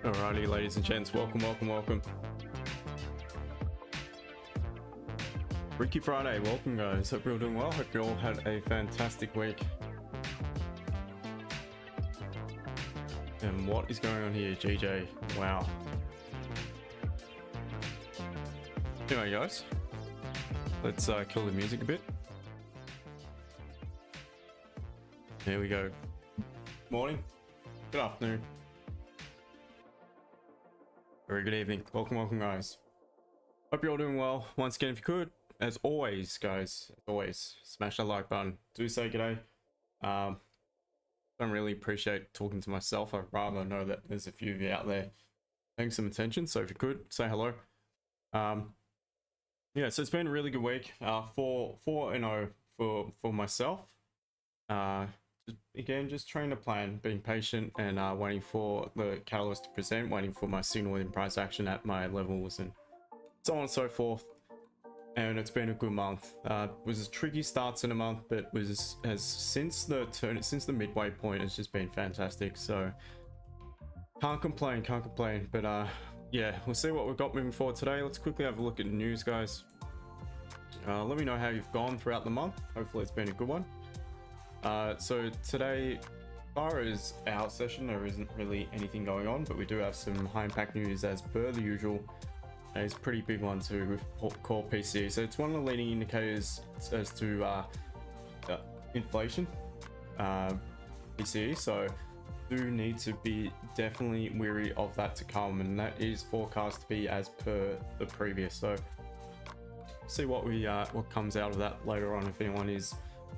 Alrighty, ladies and gents, welcome. Freaky Friday, welcome guys. Hope you're all doing well. Hope you all had a fantastic week. And what is going on here, GJ? Wow. Anyway, guys, let's kill the music a bit. There we go. Morning. Good afternoon. Very good evening. Welcome guys. Hope you're all doing well. Once again, if you could, as always guys, smash that like button. Do say g'day. Don't really appreciate talking to myself. I'd rather know that there's a few of you out there paying some attention, so if you could say hello. Yeah, so it's been a really good week. 4-0 for myself. Just trying to plan, being patient, and waiting for the catalyst to present, waiting for my signal within price action at my levels, and so on and so forth. And it's been a good month. It was a tricky start to the month, but since the midway point, it's just been fantastic. So can't complain. But yeah, we'll see what we've got moving forward today. Let's quickly have a look at the news, guys. Let me know how you've gone throughout the month. Hopefully it's been a good one. So today, as far as our session, there isn't really anything going on, but we do have some high impact news as per the usual. It's a pretty big one too with core PCE. So it's one of the leading indicators as to inflation, PCE. So do need to be definitely wary of that to come, and that is forecast to be as per the previous. So see what comes out of that later on. If anyone is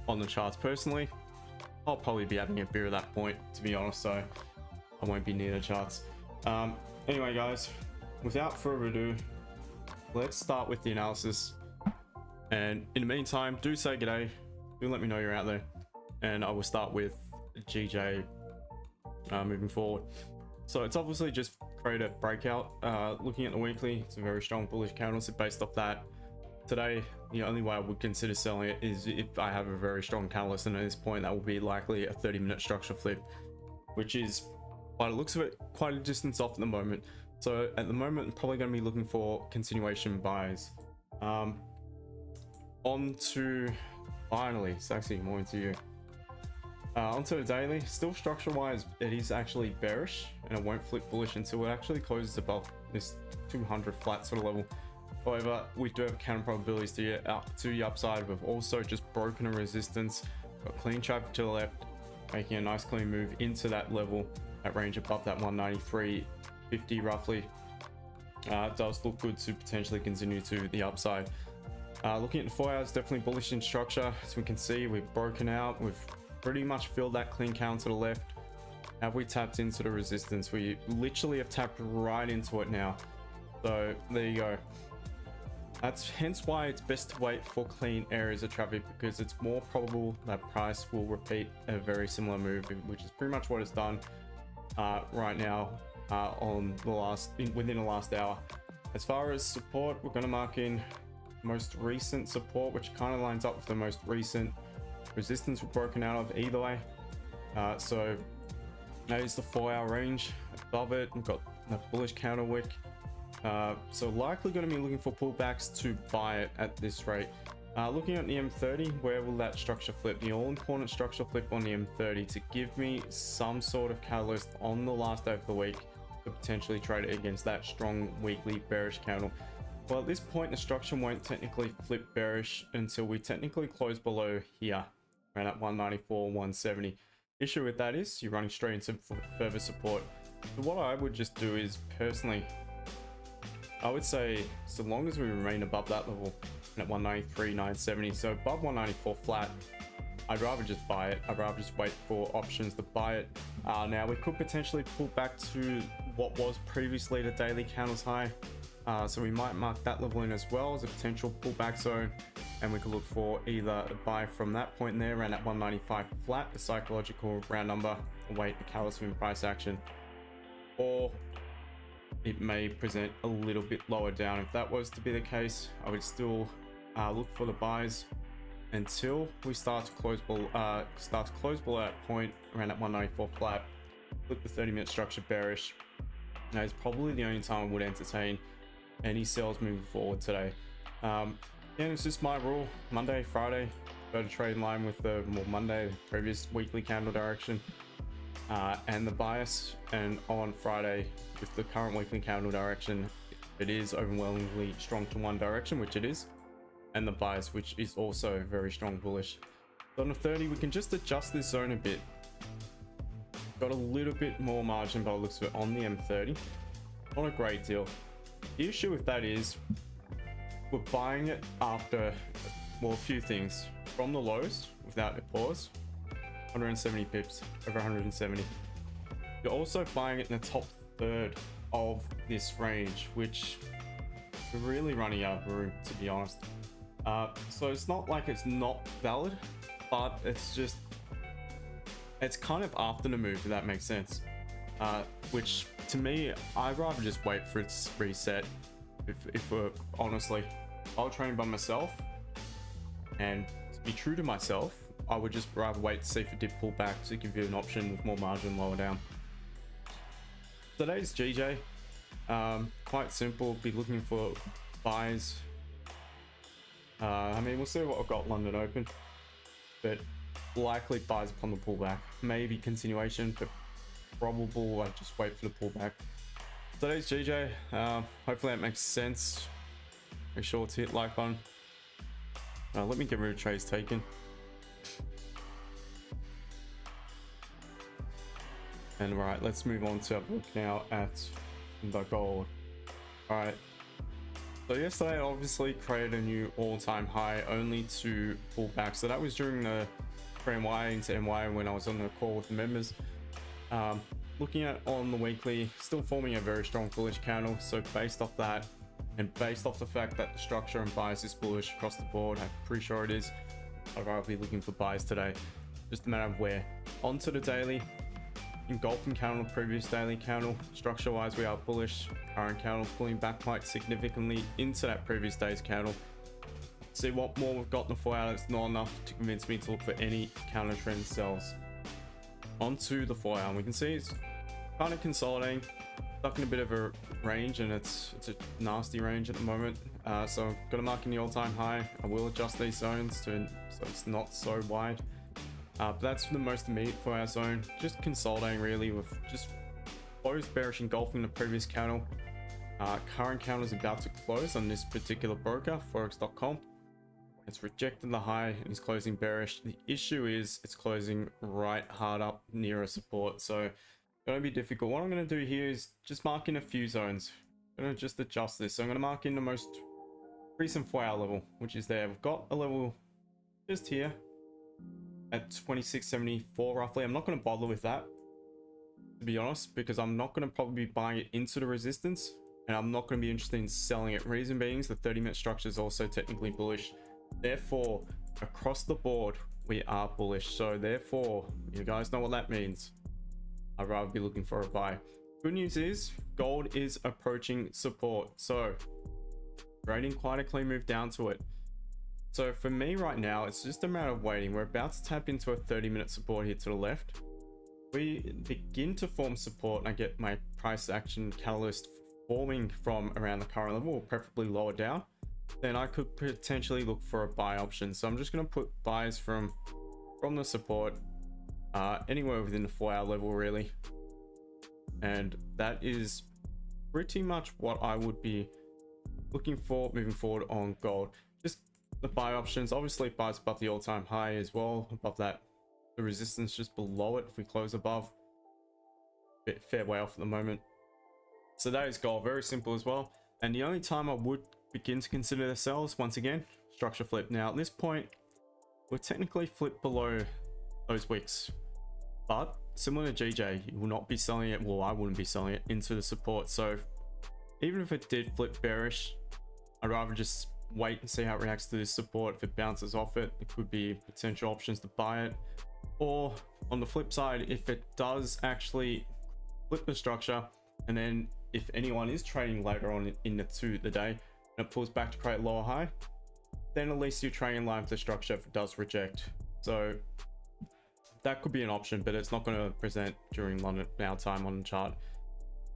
on the charts, personally, I'll probably be having a beer at that point, to be honest, so I won't be near the charts. Anyway guys, without further ado, let's start with the analysis, and in the meantime, do say g'day, do let me know you're out there, and I will start with GJ moving forward. So it's obviously just created a breakout. Looking at the weekly, it's a very strong bullish candle, so based off that, today the only way I would consider selling it is if I have a very strong catalyst, and at this point that will be likely a 30-minute structure flip, which is, by the looks of it, quite a distance off at the moment. So at the moment, I'm probably going to be looking for continuation buys. On to, finally, Saxy, more into you. Onto the daily. Still structure wise, it is actually bearish, and it won't flip bullish until it actually closes above this 200 flat sort of level. However, we do have counter probabilities to get up to the upside. We've also just broken a resistance, got clean traffic to the left, making a nice clean move into that level, that range above that 193.50 roughly. It does look good to potentially continue to the upside. Looking at the 4 hours, definitely bullish in structure. As we can see, we've broken out, we've pretty much filled that clean count to the left. Have we tapped into the resistance? We literally have tapped right into it now. So there you go. That's hence why it's best to wait for clean areas of traffic, because it's more probable that price will repeat a very similar move, which is pretty much what it's done right now within the last hour. As far as support, we're going to mark in most recent support, which kind of lines up with the most recent resistance we've broken out of either way. So that is the 4 hour range. Above it, we've got the bullish counter wick. So likely going to be looking for pullbacks to buy it at this rate. Looking at the M30, where will that structure flip? The all-important structure flip on the M30 to give me some sort of catalyst on the last day of the week to potentially trade it against that strong weekly bearish candle. Well, at this point, the structure won't technically flip bearish until we technically close below here, around at 194, 170. Issue with that is you're running straight into further support. So what I would just do is, personally, I would say so long as we remain above that level at 193, 970, so above 194 flat, I'd rather just buy it. I'd rather just wait for options to buy it. Now we could potentially pull back to what was previously the daily candles high, so we might mark that level in as well as a potential pullback zone, and we could look for either a buy from that point there around at 195 flat, the psychological round number, await a catalyst in price action, or it may present a little bit lower down. If that was to be the case, I would still look for the buys until we start to close below that point around at 194 flat. Flip the 30-minute structure bearish, That is probably the only time I would entertain any sales moving forward today. Yeah, it's just my rule. Monday, Friday, go to trade in line with the Monday, previous weekly candle direction, and the bias. And on Friday, with the current weekly candle direction, it is overwhelmingly strong to one direction, which it is, and the bias, which is also very strong bullish. So on the 30, we can just adjust this zone a bit. Got a little bit more margin by the looks of it on the M30. Not a great deal. The issue with that is we're buying it after, well, a few things. From the lows, without a pause, 170 pips, over 170. You're also buying it in the top third of this range, which we're really running out of room, to be honest. So it's not like it's not valid, but it's kind of after the move, if that makes sense. Which to me, I'd rather just wait for its reset. If we're honestly, I'll train by myself, and to be true to myself, I would just rather wait to see if it did pull back to give you an option with more margin lower down. Today's GJ, quite simple. Be looking for buys. I mean, we'll see what I've got London open, but likely buys upon the pullback. Maybe continuation, but probable I just wait for the pullback. Today's GJ, hopefully that makes sense. Make sure to hit like button. Let me get rid of trades taken. And right, let's move on to have a look now at the gold. All right, so yesterday I obviously created a new all-time high only to pull back. So that was during the NY into NY when I was on the call with the members. Looking at on the weekly, still forming a very strong bullish candle. So based off that, and based off the fact that the structure and bias is bullish across the board, I'm pretty sure it is, I'd rather be looking for buys today. Just a matter of where. Onto the daily. Engulfing candle, previous daily candle. Structure wise, we are bullish. Current candle pulling back quite significantly into that previous day's candle. See what more we've got in the 4 hours. It's not enough to convince me to look for any counter trend sells. Onto the 4 hour, we can see it's kind of consolidating, stuck in a bit of a range, and it's a nasty range at the moment. So I'm gonna mark in the all-time high. I will adjust these zones so it's not so wide. But that's the most immediate 4 hour zone. Just consolidating really with just close bearish engulfing the previous candle. Current candle is about to close on this particular broker, Forex.com. It's rejected the high and is closing bearish. The issue is it's closing right hard up near a support, so going to be difficult. What I'm going to do here is just mark in a few zones. I'm going to just adjust this. So I'm going to mark in the most recent 4 hour level, which is there. We've got a level just here at 26.74 roughly. I'm not going to bother with that, to be honest, because I'm not going to probably be buying it into the resistance, and I'm not going to be interested in selling it. Reason being is the 30-minute structure is also technically bullish. Therefore, across the board, we are bullish. So therefore, you guys know what that means. I'd rather be looking for a buy. Good news is gold is approaching support. So trading quite a clean move down to it. So for me right now, it's just a matter of waiting. We're about to tap into a 30-minute support here to the left. We begin to form support and I get my price action catalyst forming from around the current level, or preferably lower down, then I could potentially look for a buy option. So I'm just going to put buys from the support anywhere within the 4 hour level really, and that is pretty much what I would be looking for moving forward on gold. Just the buy options, obviously buys above the all-time high as well, above that, the resistance just below it if we close above, bit fair way off at the moment. So that is gold, very simple as well. And the only time I would begin to consider the sells, once again, structure flip. Now at this point we're technically flipped below those wicks, but similar to GJ, you will not be selling it, well I wouldn't be selling it into the support. So even if it did flip bearish, I'd rather just wait and see how it reacts to this support. If it bounces off it, it could be potential options to buy it. Or on the flip side, if it does actually flip the structure, and then if anyone is trading later on in the day and it pulls back to create lower high, then at least you're trading in line with the structure if it does reject. So that could be an option, but it's not going to present during London now time on the chart.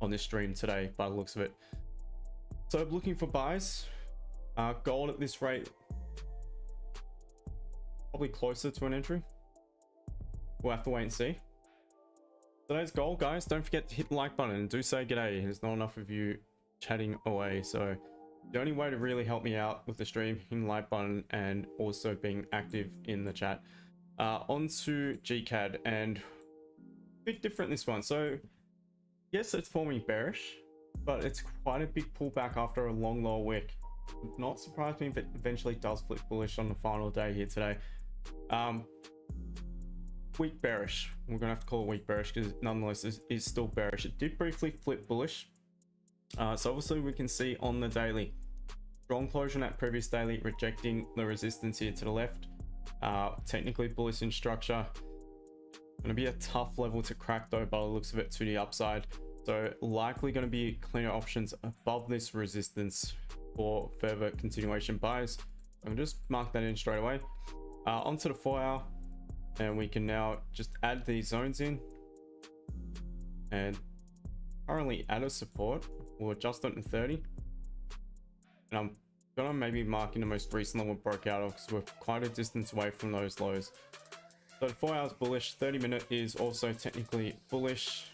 on this stream today by the looks of it. So looking for buys. Gold at this rate, probably closer to an entry. We'll have to wait and see. Today's goal, guys. Don't forget to hit the like button and do say g'day. There's not enough of you chatting away, so the only way to really help me out with the stream, hitting the like button and also being active in the chat. On to Gbpcad, and a bit different this one. So yes, it's forming bearish, but it's quite a big pullback after a long lower wick. Not surprised me if it eventually does flip bullish on the final day here today. Weak bearish. We're gonna have to call it weak bearish because nonetheless is still bearish. It did briefly flip bullish. So obviously we can see on the daily, strong closure in that previous daily, rejecting the resistance here to the left. Technically bullish in structure. Gonna be a tough level to crack though by the looks of it to the upside. So likely going to be cleaner options above this resistance for further continuation buys. I'm just mark that in straight away. Onto the 4 hour, and we can now just add these zones in, and currently at a support. We'll adjust it to 30, and I'm gonna maybe mark in the most recent level it broke out of because we're quite a distance away from those lows. So 4 hours bullish, 30-minute is also technically bullish.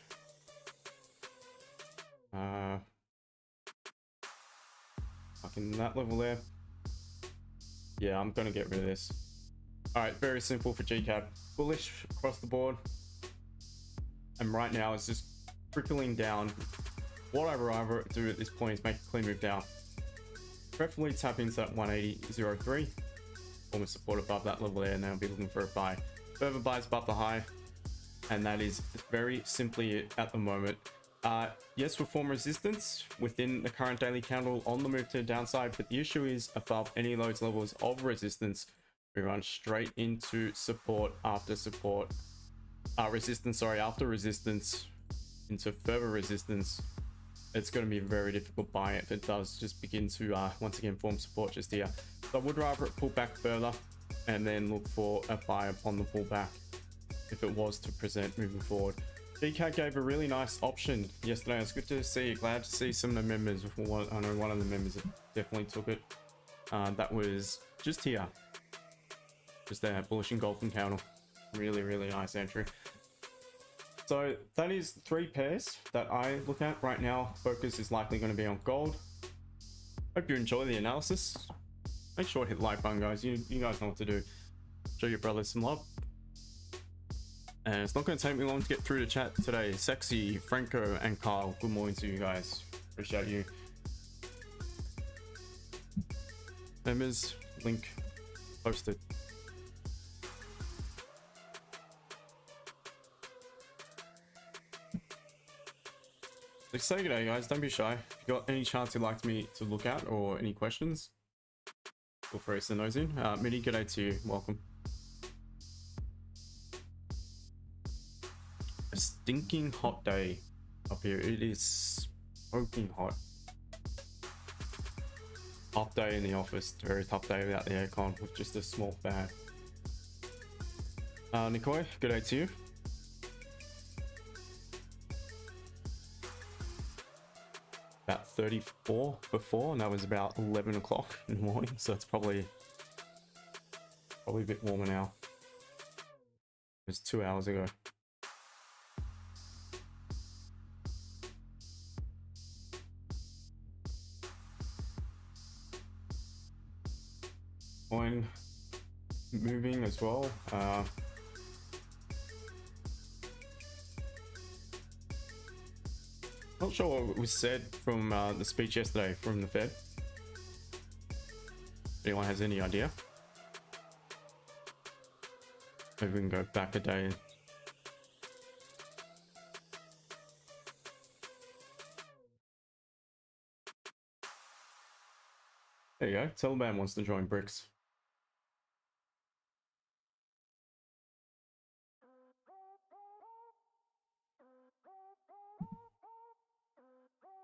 Fucking that level there. Yeah, I'm gonna get rid of this. All right, very simple for Gbpcad. Bullish across the board, and right now it's just trickling down. What I'd rather do at this point is make a clean move down. Preferably tap into that 180.03, almost support above that level there, and then I'll be looking for a buy. Further buys above the high, and that is very simply it at the moment. Yes, we'll form resistance within the current daily candle on the move to the downside, but the issue is above any of those levels of resistance, we run straight into support after support, resistance, sorry, after resistance into further resistance. It's going to be very difficult buy if it does just begin to once again form support just here. So I would rather it pull back further and then look for a buy upon the pullback if it was to present moving forward. Gbpcad gave a really nice option yesterday. It's good to see. Glad to see some of the members. I know one of the members definitely took it. That was just here, just there, bullish engulfing candle. Really, really nice entry. So that is 3 pairs that I look at right now. Focus is likely going to be on gold. Hope you enjoy the analysis. Make sure to hit the like button, guys. You guys know what to do. Show your brothers some love. And it's not going to take me long to get through the chat today. Sexy, Franco, and Kyle, good morning to you guys. Appreciate you. Members, link posted. Like, say good day, guys. Don't be shy. If you got any chance you'd like me to look at or any questions, feel free to send those in. Midi, good day to you. Welcome. A stinking hot day up here. It is smoking hot. Tough day in the office. Very tough day without the aircon with just a small fan. Nikoi, good day to you. About 34 before, and that was about 11 o'clock in the morning, so it's probably a bit warmer now. It was 2 hours ago. Coin moving as well. Not sure what was said from the speech yesterday from the Fed. If anyone has any idea? Maybe we can go back a day. There you go. Taliban wants to join BRICS.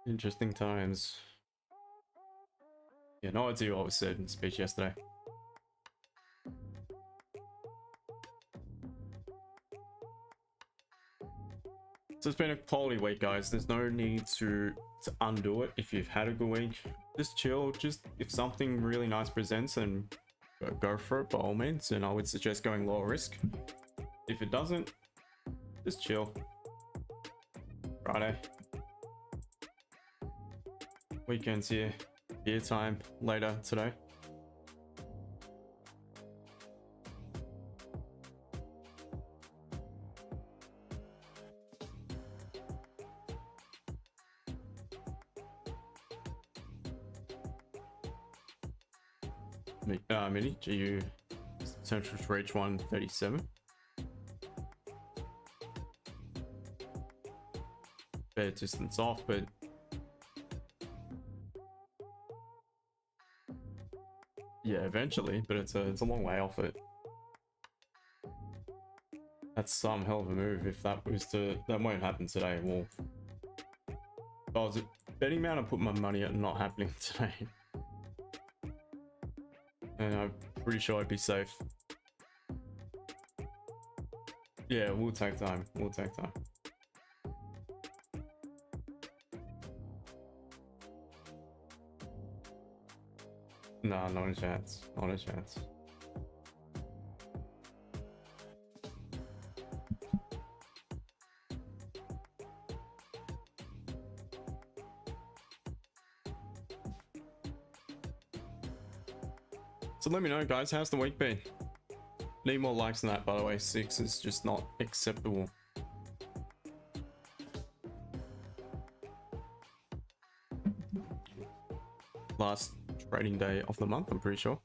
Interesting times. Yeah, no idea what was said in the speech yesterday. So it's been a quality week, guys. There's no need to undo it. If you've had a good week, just chill. Just if something really nice presents, and go for it by all means. And I would suggest going lower risk. If it doesn't, just chill. Friday. Weekend's here. Beer time later today. Mini GU potential to reach 137. Fair distance off, but yeah, eventually. But it's a long way off it. That's some hell of a move. If that won't happen today. Well, if I was a betting man, I put my money at not happening today. And I'm pretty sure I'd be safe. Yeah, we'll take time. We'll take time. Nah, not a chance. Not a chance. So let me know, guys, how's the week been? Need more likes than that, by the way. 6 is just not acceptable. Last trading day of the month, I'm pretty sure.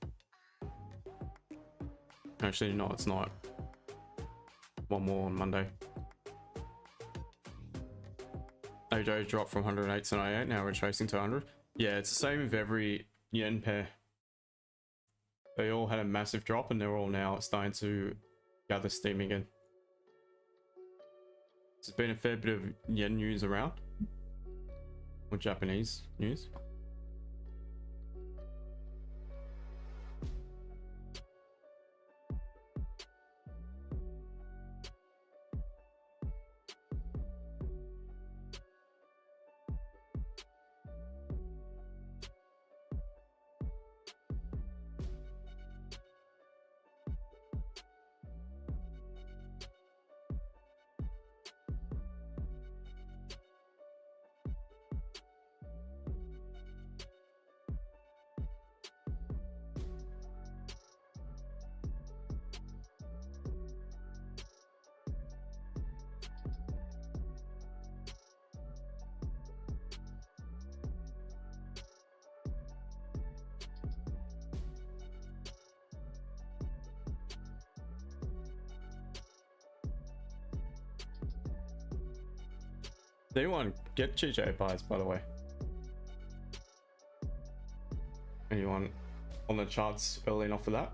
Actually, no, it's not. One more on Monday. AJ dropped from 108 to 98, now we're chasing to 100. Yeah, it's the same with every yen pair. They all had a massive drop and they're all now starting to gather steam again. There's been a fair bit of yen news around. Or Japanese news. Anyone get GBPJPYs, by the way? Anyone on the charts early enough for that?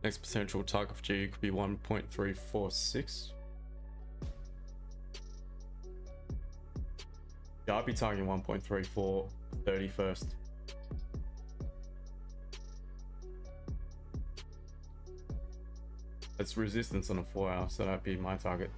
Next potential target for GU could be 1.346. Yeah, I'd be targeting 1.3430 first. It's resistance on a 4 hour, so that'd be my target.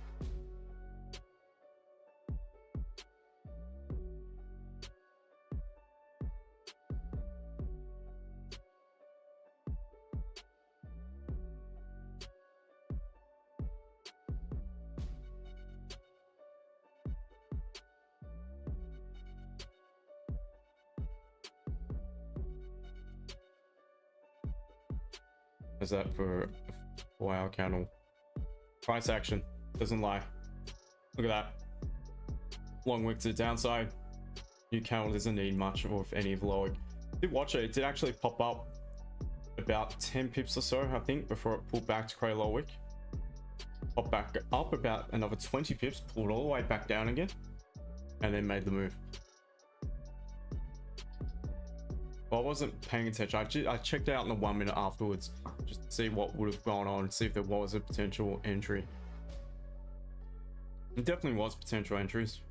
Is that for a 4 hour candle? Price action doesn't lie. Look at that. Long wick to the downside. New candle doesn't need much of any of the low wick. Did watch it. It did actually pop up about 10 pips or so, I think, before it pulled back to create a low wick. Popped back up about another 20 pips, pulled all the way back down again, and then made the move. Well, I wasn't paying attention. I checked out in the 1 minute afterwards just to see what would have gone on, see if there was a potential entry. It definitely was potential entries.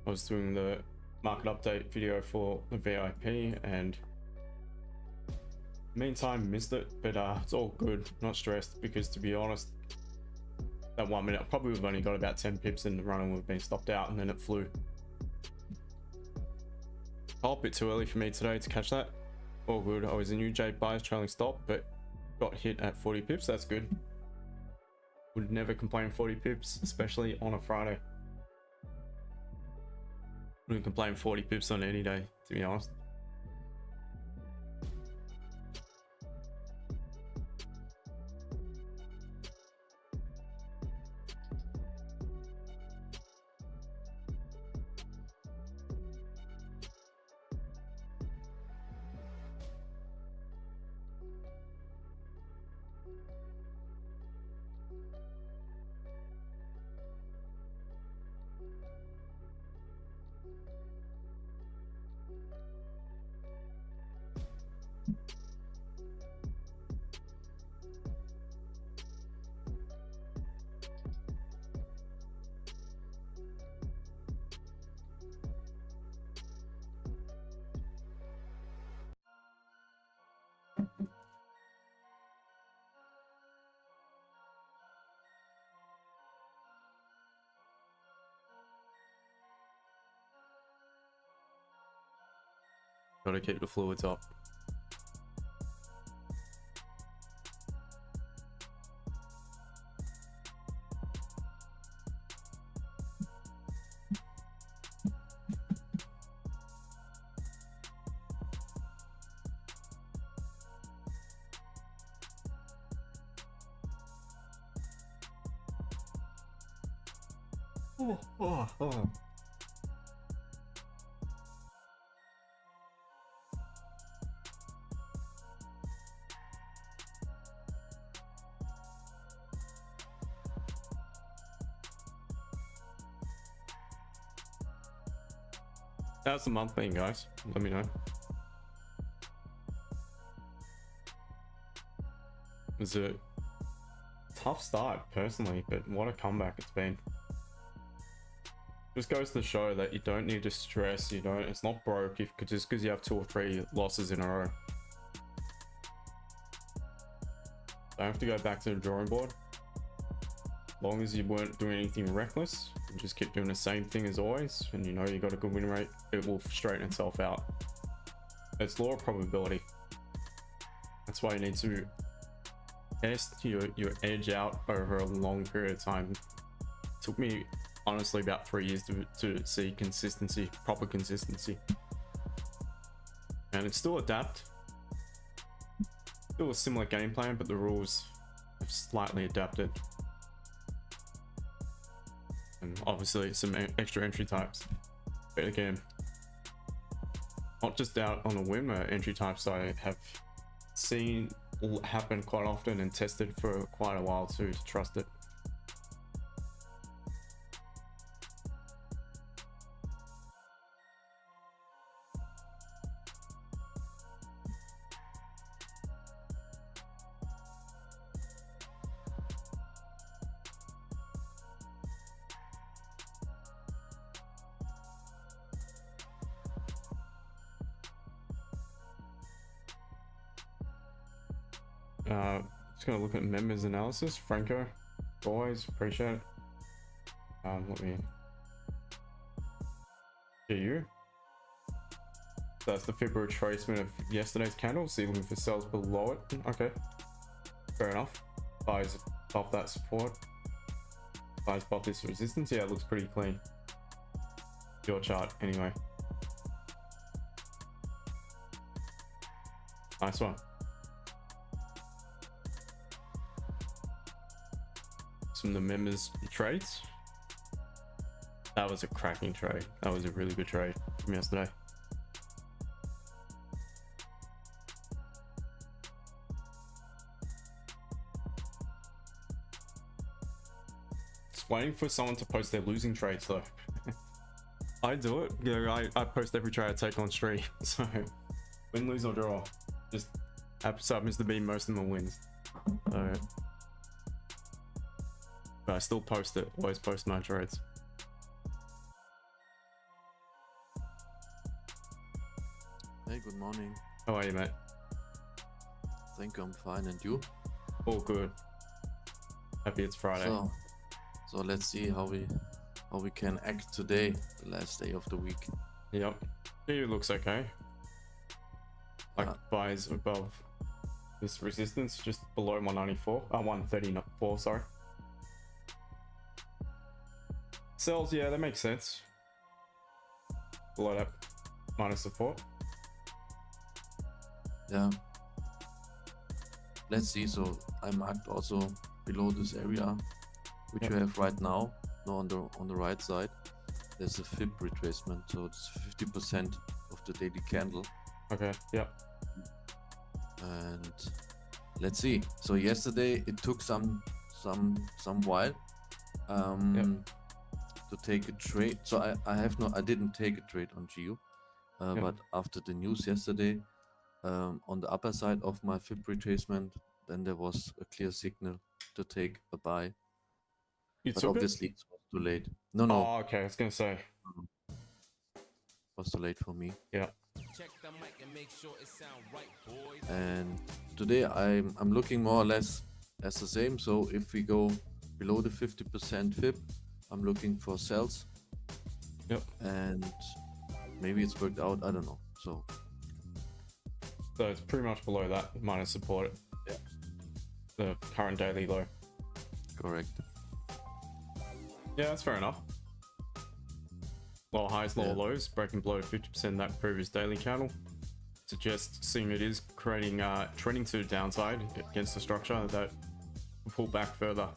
I was doing the market update video for the VIP and meantime missed it, but it's all good, not stressed, because to be honest, that 1 minute I probably would have only got about 10 pips in the run and would have been stopped out, and then it flew. A bit too early for me today to catch that. All good. I was a new J buyers trailing stop, but got hit at 40 pips. That's good. Would never complain 40 pips, especially on a Friday. Wouldn't complain 40 pips on any day, to be honest. Gotta keep the fluids up. Oh. How's the month been, guys? Let me know. It was a tough start personally, but what a comeback it's been. Just goes to show that you don't need to stress. You don't. It's not broke if just because you have 2 or 3 losses in a row. Don't have to go back to the drawing board. As long as you weren't doing anything reckless, you just keep doing the same thing as always, and you know you got a good win rate, it will straighten itself out. It's law of probability. That's why you need to test your edge out over a long period of time. It took me honestly about 3 years to see consistency, proper consistency, and it's still adapt. Still a similar game plan, but the rules have slightly adapted, and obviously some extra entry types. But again, not just out on the whim, entry types I have seen happen quite often and tested for quite a while too, to trust it. Just gonna look at members analysis. Franco, always appreciate it. Let me get you. So that's the Fibber retracement of yesterday's candle. So you're looking for sales below it. Okay, fair enough. Buys off that support. Buys off this resistance. Yeah, it looks pretty clean. Your chart, anyway. Nice one. Some of the members trades. That was a cracking trade. That was a really good trade from yesterday. Just waiting for someone to post their losing trades though. I do it. Yeah, I post every trade I take on stream. So win, lose or draw, just happens to be most of them wins. So, but I still post it. Always post my trades. morning. How are you, mate? I think I'm fine, and you? All good. Happy it's Friday. So let's see how we can act today, the last day of the week. Yep. GU looks okay. Like buys above this resistance, just below 194. 134, sorry. Sells, yeah, that makes sense. Below that minus support. Yeah. Let's see. So I marked also below this area, which you have right now. No, on the right side, there's a fib retracement. So it's 50% of the daily candle. Okay. Yep. And let's see. So yesterday it took some while to take a trade. So I didn't take a trade on GU, but after the news yesterday, on the upper side of my fib retracement, then there was a clear signal to take a buy. But obviously it was too late. No. Oh, okay. I was gonna say. It was too late for me. Yeah. Check the mic and make sure it sound right, boys. And today I'm looking more or less as the same. So if we go below the 50% fib, I'm looking for sells. Yep. And maybe it's worked out. I don't know. So it's pretty much below that minus support. Yeah. The current daily low. Correct. Yeah, that's fair enough. Lower highs, lower lows, breaking below 50% that previous daily candle. Suggests seeing it is creating trending to the downside against the structure that will pull back further.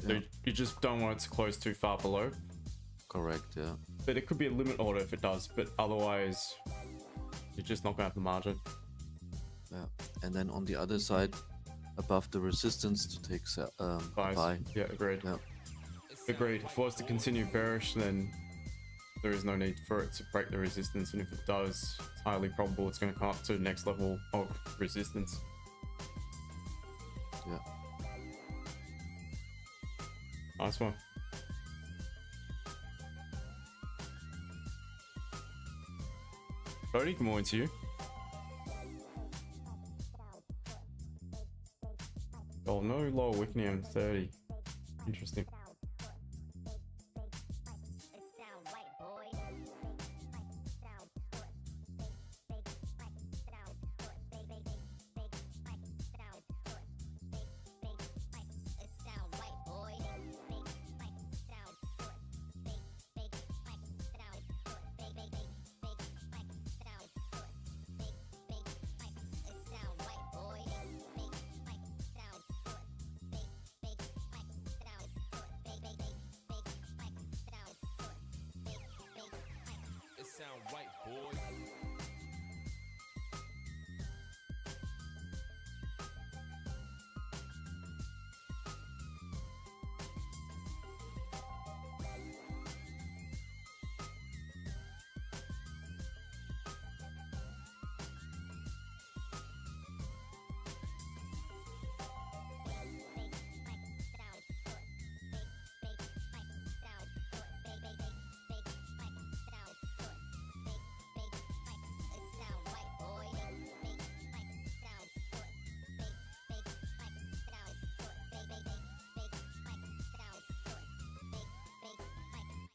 So you just don't want it to close too far below. Correct, yeah. But it could be a limit order if it does, but otherwise you're just not gonna have the margin. Yeah. And then on the other side, above the resistance to take buy. Yeah, agreed. Yeah. Agreed. If it was to continue bearish, then there is no need for it to break the resistance, and if it does, it's highly probable it's going to come up to the next level of resistance. Yeah. Nice one. Cody, good morning to you. Oh, no lower Wickney on 30. Interesting. Sound right, boys.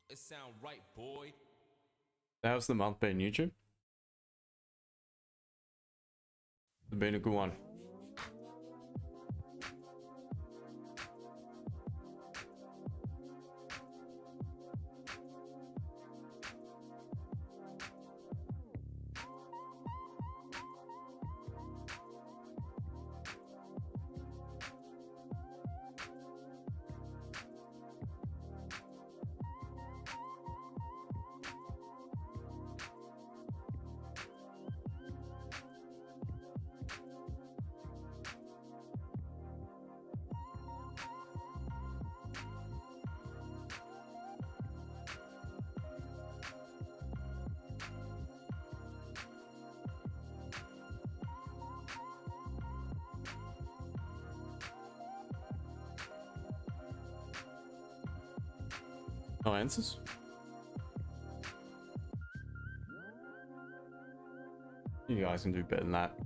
It sound right, boy. How's the month been, YouTube? It's been a good one. No answers? you guys can do better than that.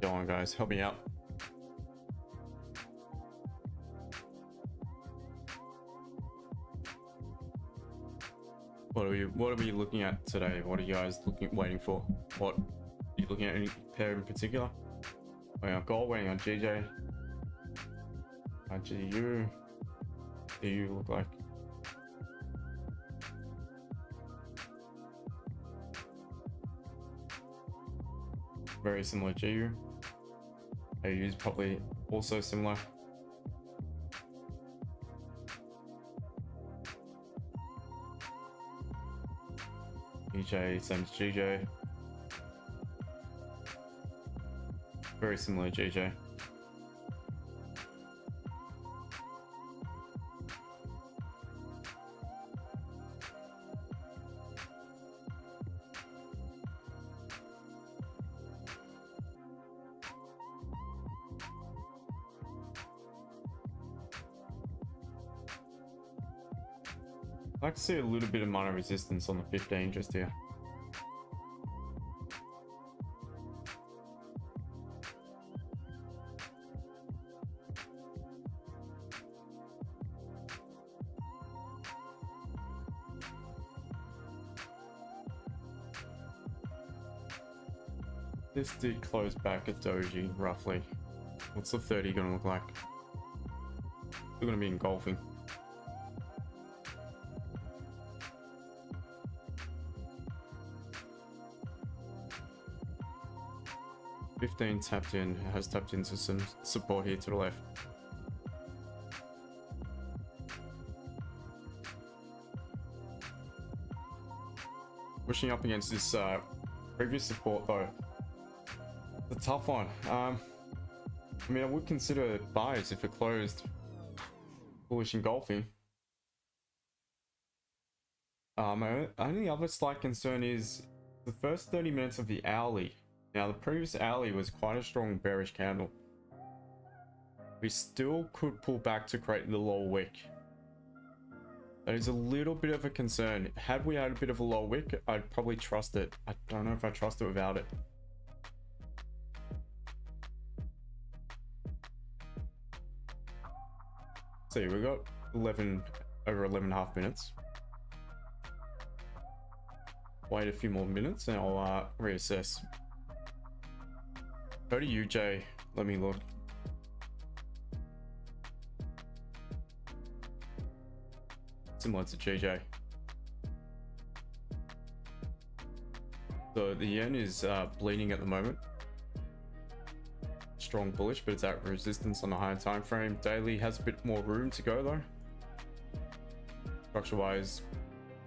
Go on, guys, help me out. What are we looking at today? What are you guys waiting for? What are you looking at, any pair in particular? Waiting on gold, waiting on GJ. GU. GU look like. Very similar GU. AU is probably also similar. GJ, same as GJ. Very similar GJ. I like to see a little bit of minor resistance on the 15 just here. This did close back at doji roughly. What's the 30 gonna look like? Still gonna be engulfing. 15 tapped in, has tapped into some support here to the left. Pushing up against this previous support though. The tough one. I mean, I would consider buys if it closed bullish engulfing. My only other slight concern is the first 30 minutes of the hourly. Now, the previous hourly was quite a strong bearish candle. We still could pull back to create the lower wick. That is a little bit of a concern. Had we had a bit of a lower wick, I'd probably trust it. I don't know if I trust it without it. See, we got over 11.5 minutes. Wait a few more minutes and I'll reassess. Go to UJ, let me look. Similar to GJ. So the yen is bleeding at the moment. Strong bullish, but it's at resistance on the higher time frame. Daily has a bit more room to go though. Structure wise,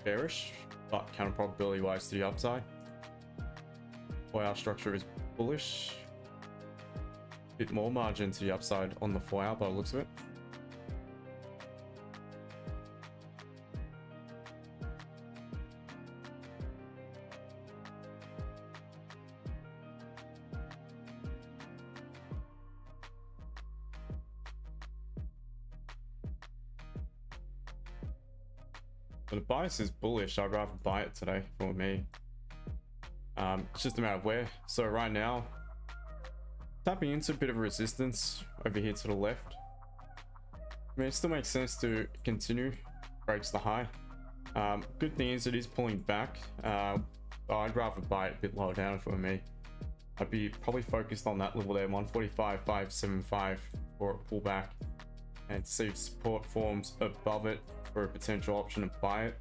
bearish, but counter probability wise to the upside. 4-hour structure is bullish. Bit more margin to the upside on the 4-hour by the looks of it. But the bias is bullish. I'd rather buy it today for me. It's just a matter of where. So right now, tapping into a bit of resistance over here to the left. I mean, it still makes sense to continue. Breaks the high. Good thing is it is pulling back. I'd rather buy it a bit lower down for me. I'd be probably focused on that level there, 145.575 for a pullback, and see if support forms above it for a potential option to buy it.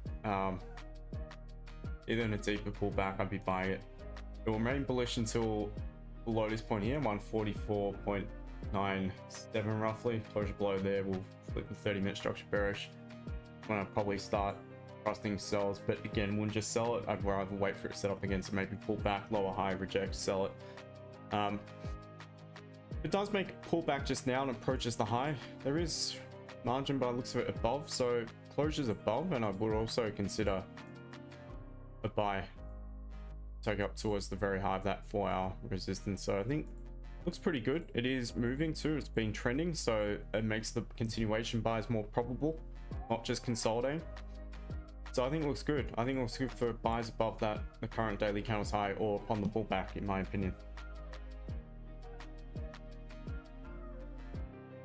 Either in a deeper pullback, I'd be buying it. It will remain bullish until below this point here, 144.97 roughly. Closure below there will flip the 30-minute structure bearish. When I probably start trusting sells, but again, wouldn't just sell it. I'd rather wait for it to set up again to maybe pull back, lower high, reject, sell it. It does make a pullback just now and approaches the high. There is margin by the looks of it above, so closures above, and I would also consider a buy. Take up towards the very high of that 4-hour resistance. So I think looks pretty good. It is moving too. It's been trending, so it makes the continuation buys more probable, not just consolidating. So I think it looks good. I think it looks good for buys above the current daily candles high or upon the pullback, in my opinion.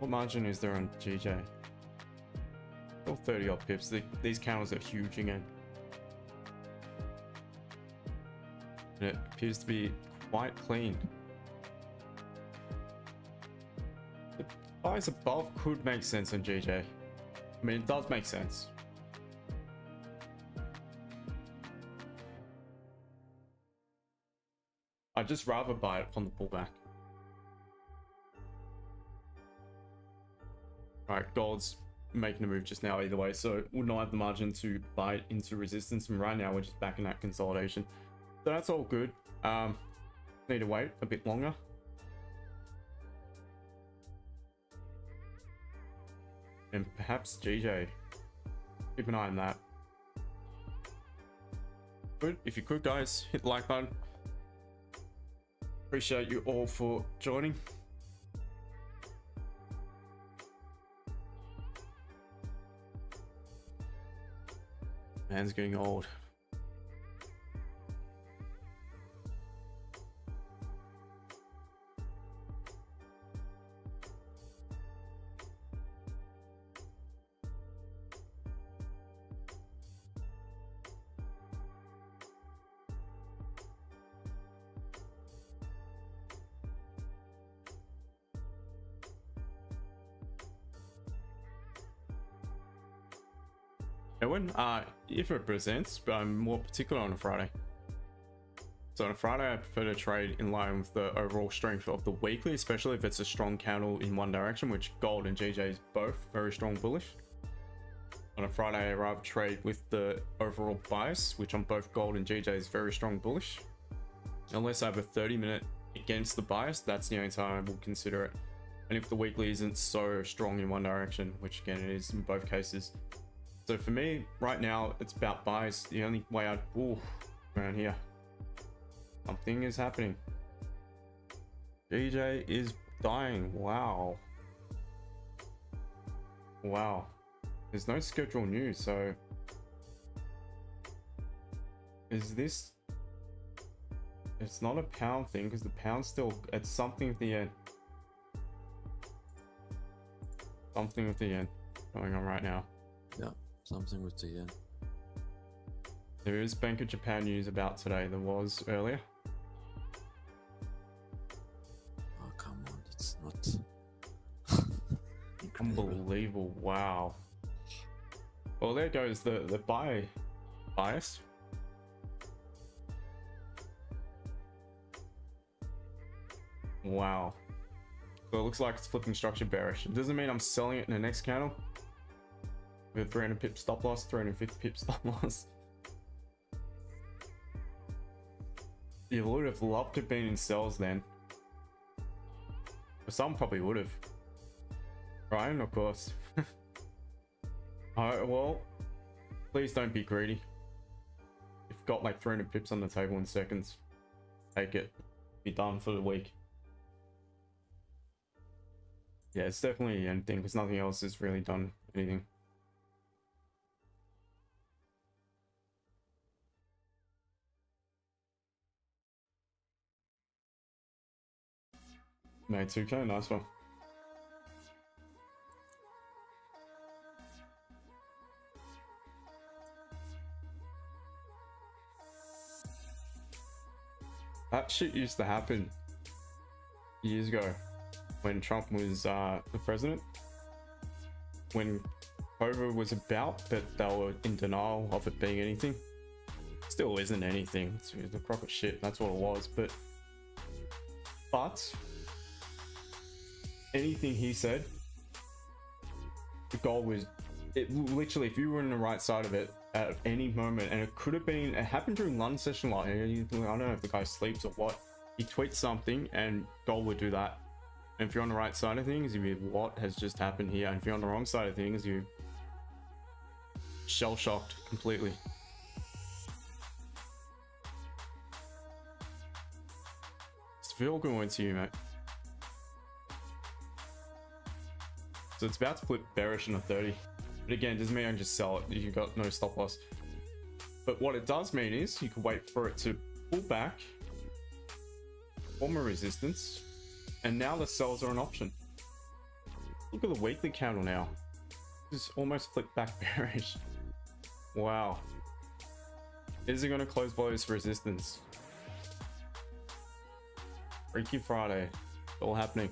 What margin is there on GJ? Still 30 odd pips. These candles are huge again. And it appears to be quite clean. The buys above could make sense on GJ. I mean, it does make sense. I'd just rather buy it upon the pullback. Alright, gold's making a move just now either way, so would not have the margin to buy it into resistance, and right now we're just back in that consolidation. So that's all good. Need to wait a bit longer. And perhaps GJ. Keep an eye on that. Good. If you could, guys, hit the like button. Appreciate you all for joining. Man's getting old. If it presents, but I'm more particular on a Friday. So on a Friday, I prefer to trade in line with the overall strength of the weekly, especially if it's a strong candle in one direction, which gold and GJ is both very strong bullish. On a Friday, I rather trade with the overall bias, which on both gold and GJ is very strong bullish. Unless I have a 30-minute against the bias, that's the only time I will consider it. And if the weekly isn't so strong in one direction, which again it is in both cases. So for me, right now, it's about buys. The only way I'd... Ooh, around here. Something is happening. GJ is dying. Wow. Wow. There's no schedule news, so... Is this... It's not a pound thing, because the pound's still... It's something at the end. Something at the end going on right now. Yeah. Something with the yen. There is Bank of Japan news about today. There was earlier. Oh, come on. It's not... Unbelievable. Wow. Well, there goes the bias. Wow. So it looks like it's flipping structure bearish. It doesn't mean I'm selling it in the next candle. With 300 pip stop loss, 350 pip stop loss. You would have loved to have been in sells then. Some probably would have. Ryan, of course. Alright, well, please don't be greedy. You've got like 300 pips on the table in seconds. Take it. Be done for the week. Yeah, it's definitely anything because nothing else has really done anything. Made 2K, nice one. That shit used to happen years ago when Trump was the president. When COVID was about, but they were in denial of it being anything. Still isn't anything. It's a crock of shit. That's what it was. But anything he said, the goal was, it literally, if you were on the right side of it at any moment, and it could have been, it happened during London session, like, I don't know if the guy sleeps or what, he tweets something and gold would do that. And if you're on the right side of things, you'd be, what has just happened here? And if you're on the wrong side of things, you shell shocked completely. It's feel going to you, mate. So it's about to flip bearish on a 30. But again, it doesn't mean I just sell it. You've got no stop loss. But what it does mean is you can wait for it to pull back, form a resistance, and now the sells are an option. Look at the weekly candle now. It's almost flipped back bearish. Wow. Is it going to close below this resistance? Freaky Friday. It's all happening.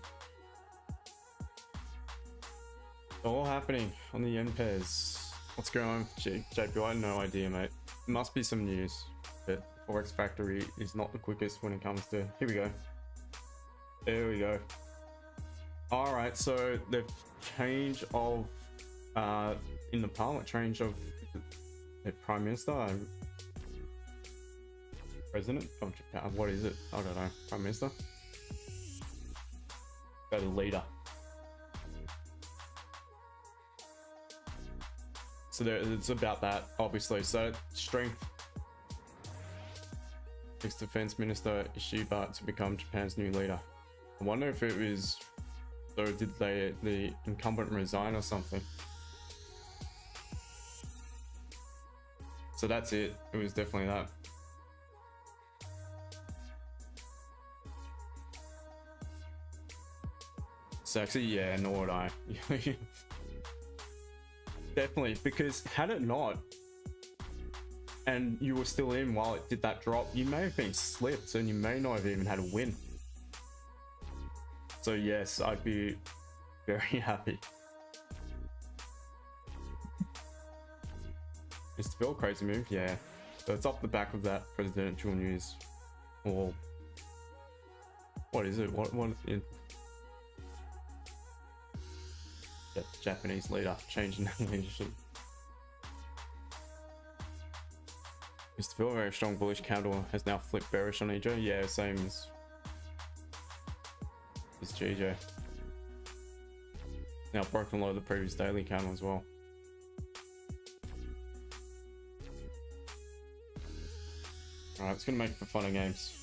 It's all happening on the yen pairs. What's going on, JP? I have no idea, mate. Must be some news. But Forex Factory is not the quickest when it comes to... Here we go. There we go. Alright, so the change of... in the parliament, change of the Prime Minister... President of Japan, what is it? I don't know. Prime Minister? Go to leader. So it's about that, obviously. So strength. Ex-Defense Minister Ishiba to become Japan's new leader. I wonder if it was... So did the incumbent resign or something? So that's it. It was definitely that. Sexy, yeah, nor would I. Definitely, because had it not, and you were still in while it did that drop, you may have been slipped and you may not have even had a win. So yes, I'd be very happy. It's still a crazy move, yeah. So it's off the back of that presidential news, or what is it? What in? Japanese leader changing leadership. It's still a very strong bullish candle has now flipped bearish on EJ. Yeah, same as GJ. Now broken low the previous daily candle as well. Alright, it's gonna make it for fun and games.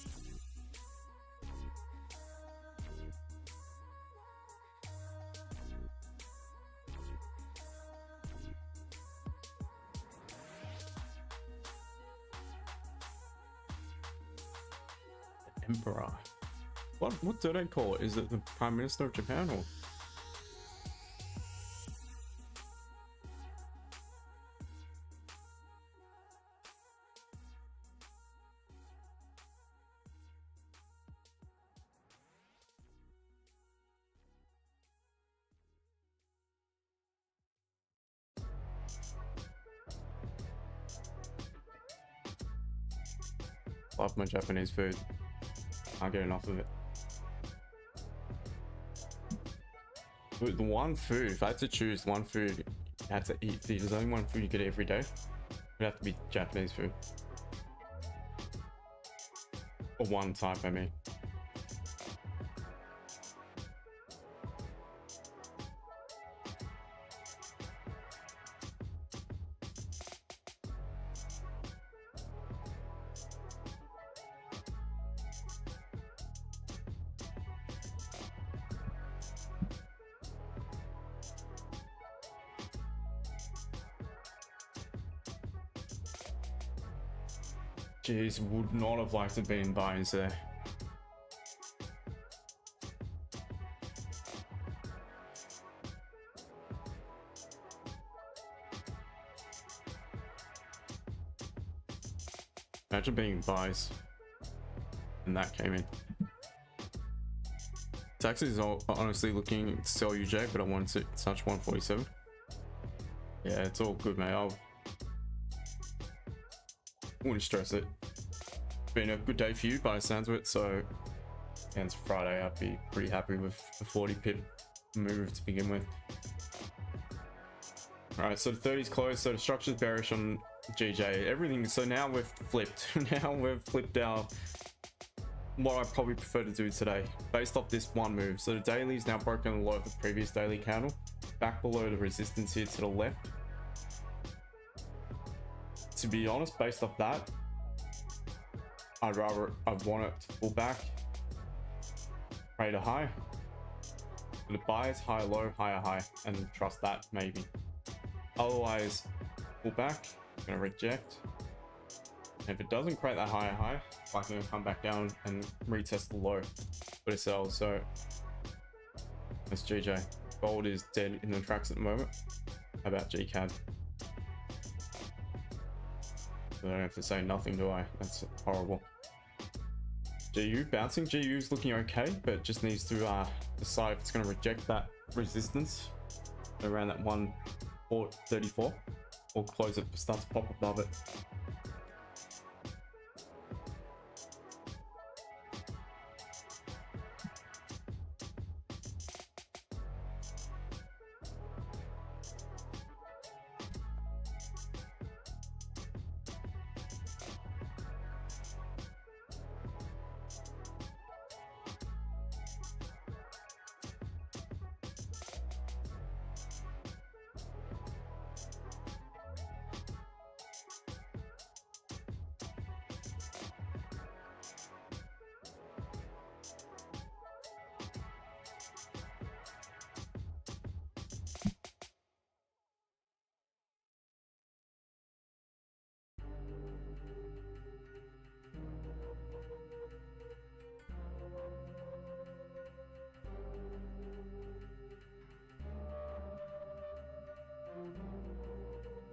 Emperor. What do they call it? Is it the Prime Minister of Japan or? Love my Japanese food. Can't get enough of it. But the one food, if I had to choose one food I had to eat, there's only one food you could eat every day. It would have to be Japanese food. Or one type, I mean. Jeez, would not have liked to be in buy-ins there. Imagine being in buys and that came in. Taxi is honestly looking to sell UJ, but I wanted to touch 147. Yeah, it's all good, mate. I wouldn't stress it. Been a good day for you by the sounds of it, so against Friday I'd be pretty happy with the 40 pip move to begin with. Alright, so the 30's closed, so the structure's bearish on GJ, everything. So now we've flipped. Now we've flipped our what I probably prefer to do today based off this one move. So the daily is now broken the low of the previous daily candle, back below the resistance here to the left. To be honest, based off that, I'd want it to pull back, trade a high, the buys high low, higher high, and trust that maybe. Otherwise, pull back, gonna reject, And if it doesn't create that higher high, it's likely going to come back down and retest the low for the sell. So that's GJ. Gold is dead in the tracks at the moment. How about GCAD? I don't have to say nothing, do I? That's horrible. GU bouncing. GU is looking okay, but just needs to decide if it's going to reject that resistance around that 1.34 or close it, start to pop above it.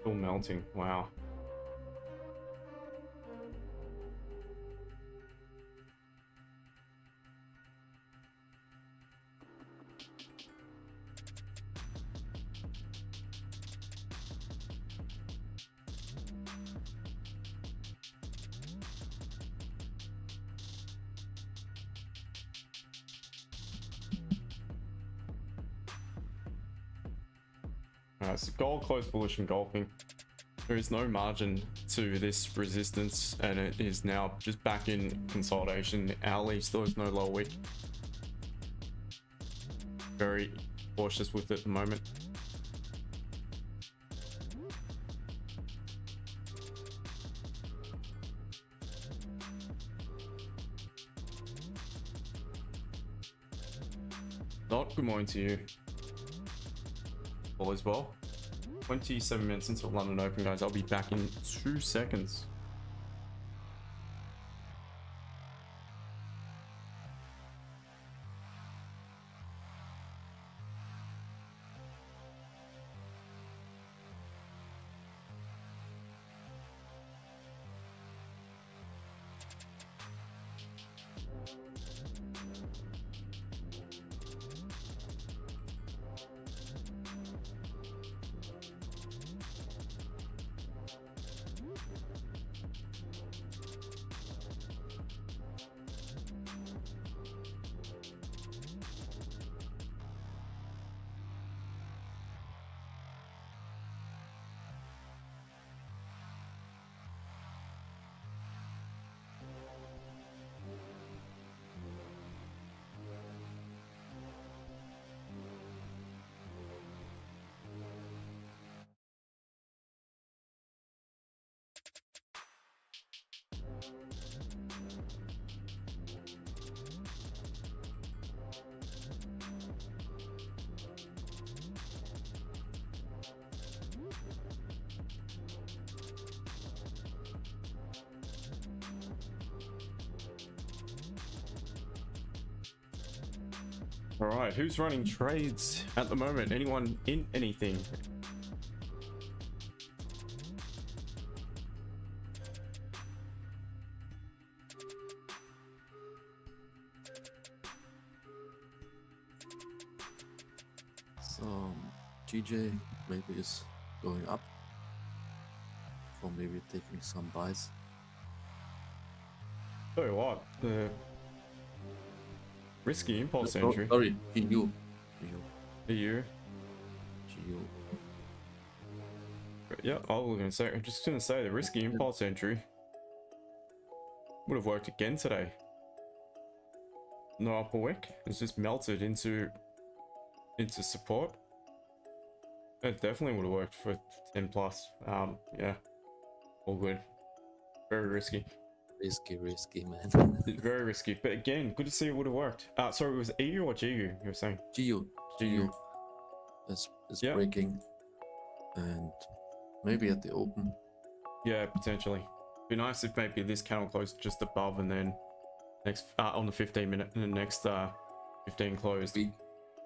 Still melting. Wow. Alright, so gold closed bullish engulfing. There is no margin to this resistance, and it is now just back in consolidation. Hourly still has no lower wick. Very cautious with it at the moment. Not good morning to you. All is well. 27 minutes into London Open, guys. I'll be back in 2 seconds. All right, who's running trades at the moment? Anyone in anything? So GJ maybe is going up for maybe taking some buys. Tell you what, the risky impulse No, entry. sorry, GU. EU. Yeah, I was gonna say. I'm just gonna say the risky impulse entry would have worked again today. No upper wick. It's just melted into support. It definitely would have worked for 10 plus. Yeah, all good. Very risky. Risky, man. Very risky. But again, good to see it would have worked. Sorry, it was EU or GU you were saying? GU is Yeah. breaking, and maybe at the open. Yeah, potentially. Be nice if maybe this candle closed just above and then next on the 15 minute and the next 15 closed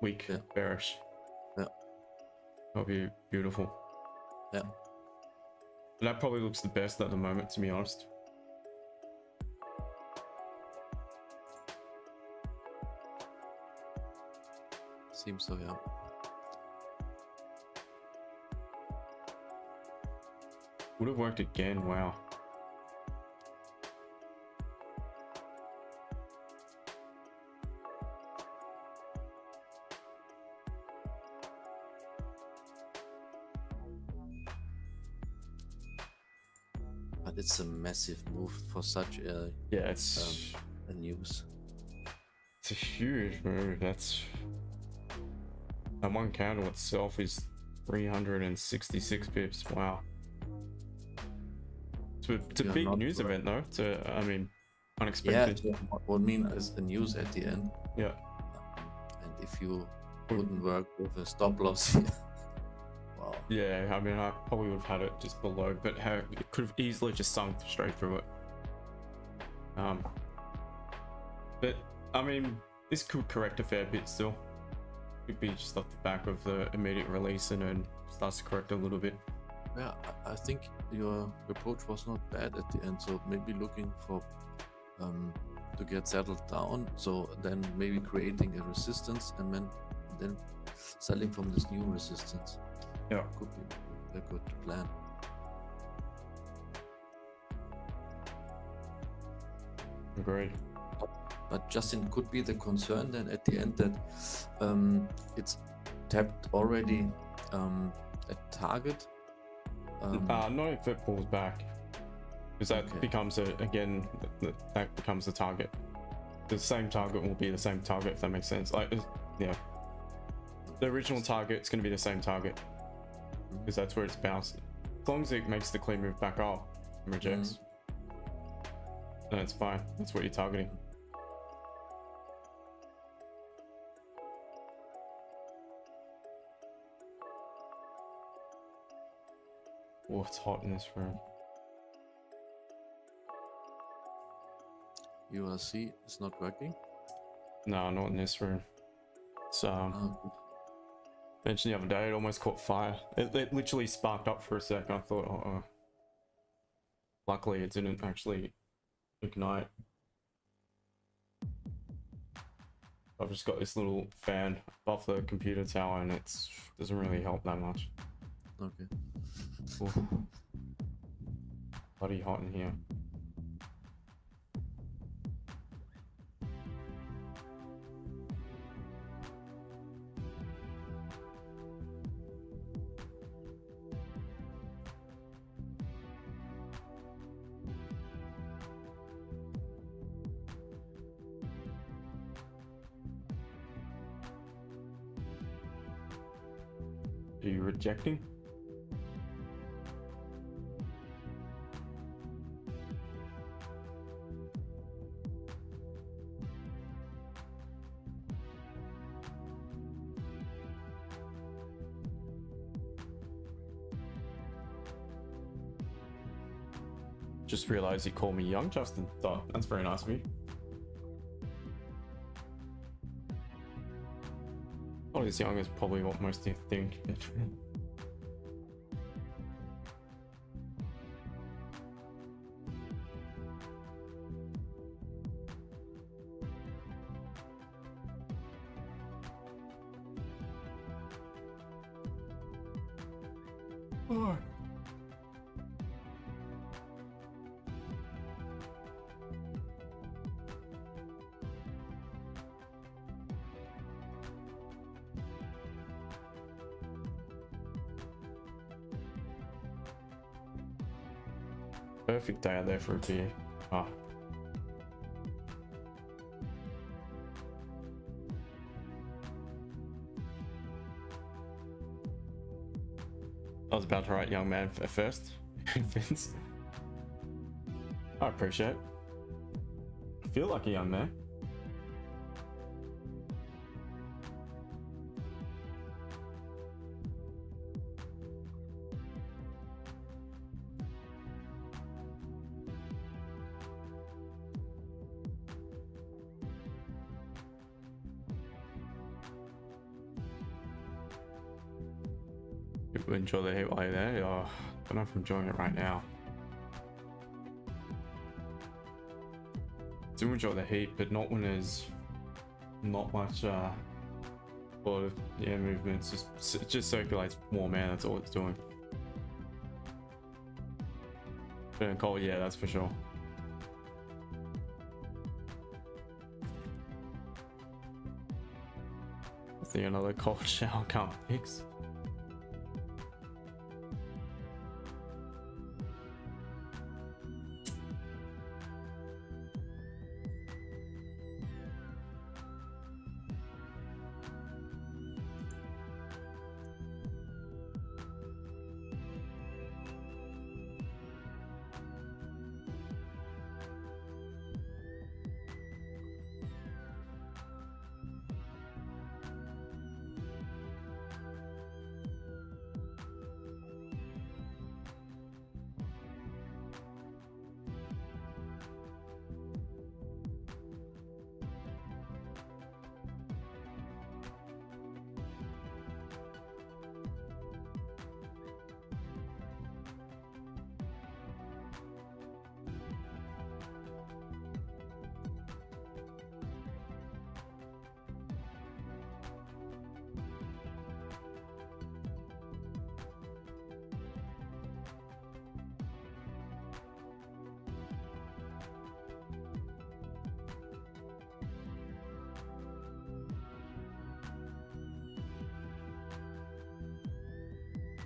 weak Yeah. bearish. Yeah. That'll be beautiful. Yeah. That probably looks the best at the moment, to be honest. Seems so, yeah. Would have worked again. Wow. But it's a massive move for such a Yeah, it's news. it's a huge move. That's that one candle itself is 366 pips. Wow. It's a big news event though. It's a, I mean, unexpected. Yeah, what I mean is the news at the end. Yeah. And if you wouldn't work with a stop loss, wow. Yeah, I mean, I probably would have had it just below, but it could have easily just sunk straight through it. But I mean, this could correct a fair bit still. Could be just off the back of the immediate release and then starts to correct a little bit. Yeah, I think your approach was not bad at the end. So maybe looking for to get settled down. So then maybe creating a resistance and then selling from this new resistance. Yeah, could be a good plan. Agreed. But Justin, could be the concern then at the end that it's tapped already a target. No, if it pulls back, because that becomes again that becomes the target. The same target will be the same target, if that makes sense. Like, yeah, the original target is going to be the same target because that's where it's bounced. As long as it makes the clean move back up and rejects, then it's fine. That's what you're targeting. Oh, it's hot in this room. URC is not working. No, not in this room. It's mentioned the other day, it almost caught fire. It literally sparked up for a second. I thought, oh. Luckily, it didn't actually ignite. I've just got this little fan above the computer tower, and it doesn't really help that much. Okay. Ooh. Bloody hot in here. Are you rejecting? Just realized you called me young, Justin. Oh, that's very nice of you. Not as young as probably what most of you think. Oh. Perfect day out there for a beer. Ah. I was about to write young man at first. Vince. I appreciate it. I feel like a young man. you enjoy the heat while you're there? Oh, I don't know if I'm enjoying it right now. I do enjoy the heat, but not when there's not much sort of movements. It just circulates warm air. That's all it's doing. But cold, yeah, that's for sure. I think another cold shower can't fix.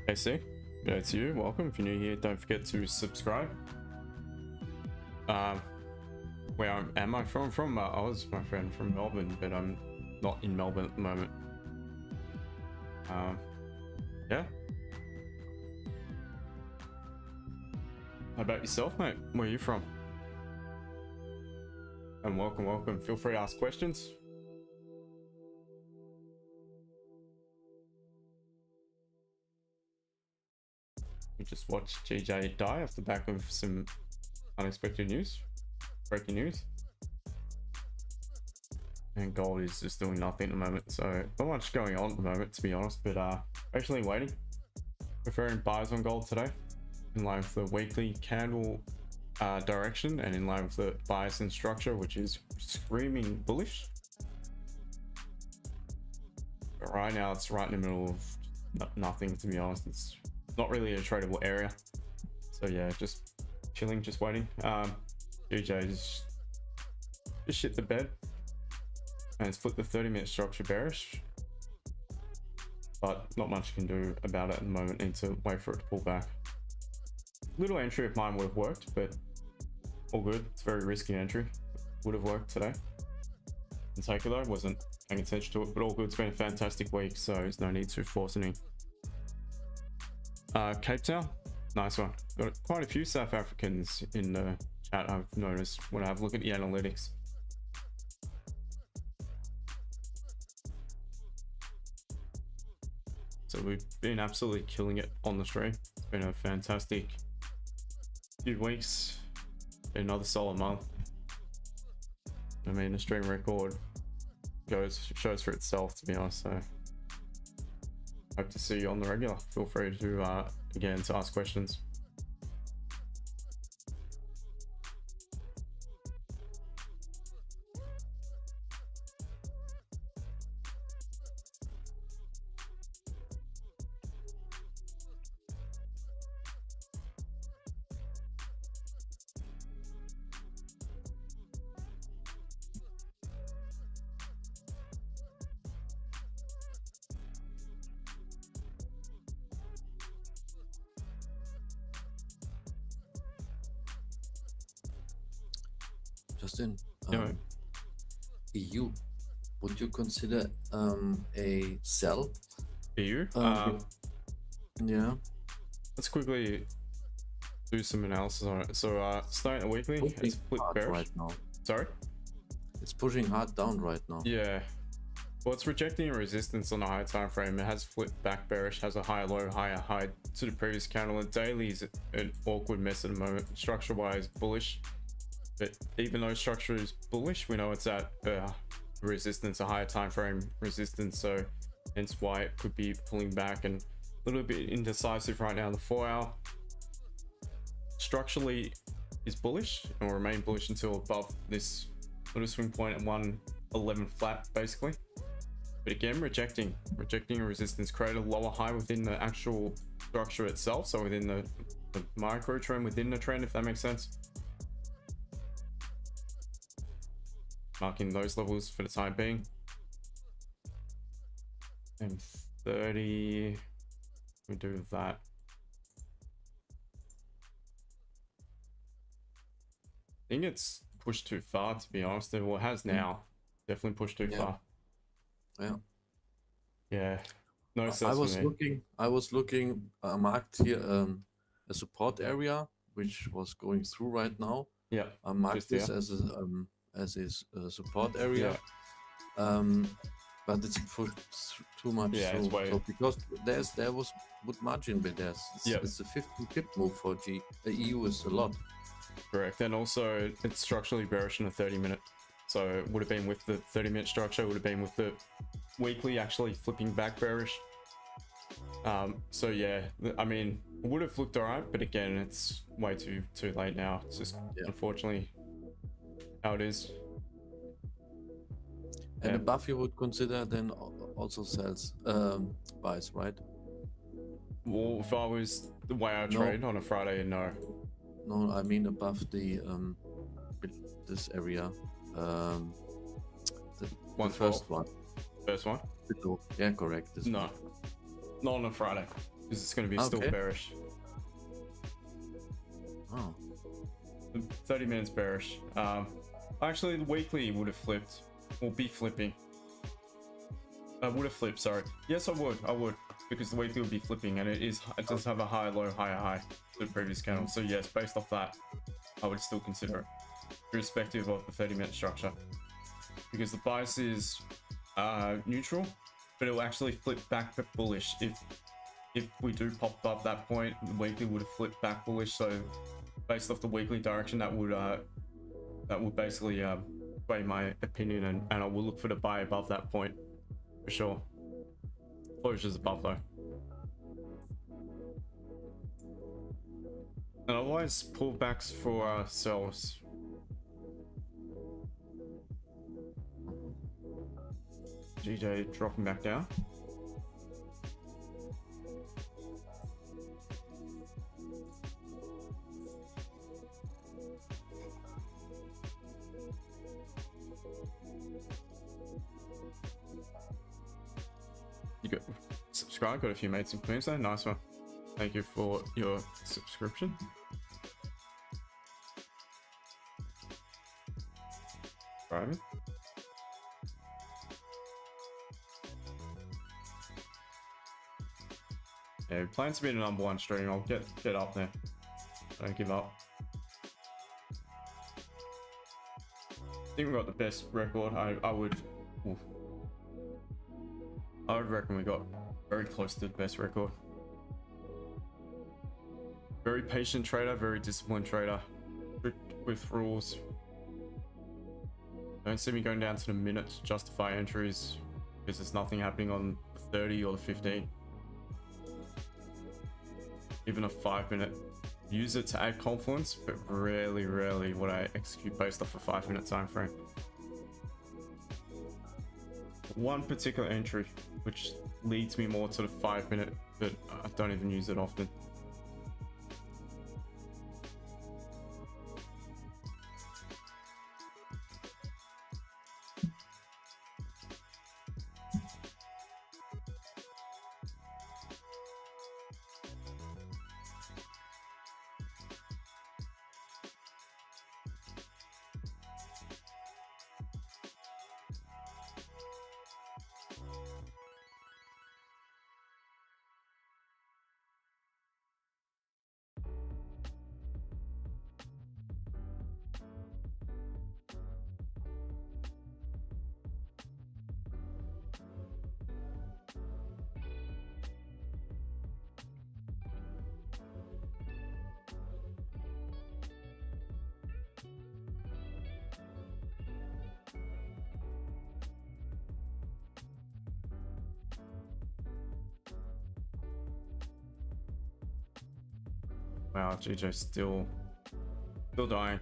A.C.T, yeah, it's you. Welcome. If you're new here, don't forget to subscribe. Where am I from? I was my friend from Melbourne, but I'm not in Melbourne at the moment. Yeah. How about yourself, mate? Where are you from? And welcome. Feel free to ask questions. We just watched GJ die off the back of some unexpected news, breaking news. And gold is just doing nothing at the moment, so not much going on at the moment, to be honest. But actually waiting, preferring buys on gold today, in line with the weekly candle direction, and in line with the bias and structure, which is screaming bullish. But right now, it's right in the middle of nothing, to be honest. It's not really a tradable area, so yeah, just chilling, just waiting. GJ just shit the bed, and it's flipped the 30-minute structure bearish, but not much you can do about it at the moment. Need to wait for it to pull back. Little entry of mine would have worked, but all good. It's a very risky entry. Would have worked today. And take it though, wasn't paying attention to it, but all good. It's been a fantastic week, so there's no need to force any. Cape Town, nice one. Got quite a few South Africans in the chat, I've noticed when I have a look at the analytics. So we've been absolutely killing it on the stream. It's been a fantastic few weeks. Been another solid month. I mean, the stream record shows for itself, to be honest. So hope to see you on the regular. Feel free to again to ask questions. Justin, Yeah, EU, would you consider a sell? EU? Yeah. Let's quickly do some analysis on it. So starting the weekly, it's flipped bearish right now. Sorry? It's pushing hard down right now. Yeah. Well, it's rejecting a resistance on the higher time frame. It has flipped back bearish, has a higher low, higher high to the previous candle. And daily is an awkward mess at the moment. Structure wise, bullish. But even though structure is bullish, we know it's at resistance, a higher time frame resistance. So hence why it could be pulling back. And little bit indecisive right now. The 4 hour structurally is bullish and will remain bullish until above this little swing point at 111 flat basically. But again, rejecting a resistance, create a lower high within the actual structure itself, so within the micro trend within the trend, if that makes sense. Marking those levels for the time being. And 30, we do that. I think it's pushed too far, to be honest. Well, it has now. Definitely pushed too far. Yeah. No sense I was for me. looking. I marked here a support area which was going through right now. Yeah. I marked this as a support area. Yeah. But it's pushed too much. Yeah, so, it's way. so because there was good margin, but it's a 50 pip move for EU is a lot. Correct, and also it's structurally bearish in a 30-minute. So it would have been with the 30-minute structure, would have been with the weekly actually flipping back bearish. So yeah, I mean, it would have looked all right, but again, it's way too late now. It's just unfortunately how it is. And above you would consider then also sells buys, right? Well, if I was the way I trade on a Friday, no. No, I mean above the this area, the first one. First one? Yeah, correct. No, not on a Friday, because it's going to be still bearish. Oh. 30 minutes bearish. Actually, the weekly would have flipped. Will be flipping. I would have flipped, sorry. Yes, I would, because the weekly would be flipping, and it does have a high, low, higher high to the previous candle. So yes, based off that, I would still consider it, irrespective of the 30-minute structure, because the bias is neutral, but it will actually flip back bullish if we do pop above that point. The weekly would have flipped back bullish. So based off the weekly direction, that would basically sway my opinion, and I will look for the buy above that point for sure. Closures above though. And otherwise, pullbacks for sells. GJ dropping back down. You got subscribe, got a few mates in Queensland. Nice one. Thank you for your subscription. Driving. Yeah, plans to be the #1 stream. I'll get up there. Don't give up. I think we got the best record. I would reckon we got very close to the best record. Very patient trader, very disciplined trader, strict with rules. Don't see me going down to the minute to justify entries, because there's nothing happening on the 30 or the 15. Even a 5-minute, use it to add confluence, but rarely would I execute based off a 5-minute time frame. One particular entry which leads me more to the 5-minute, but I don't even use it often. Wow, GJ still dying.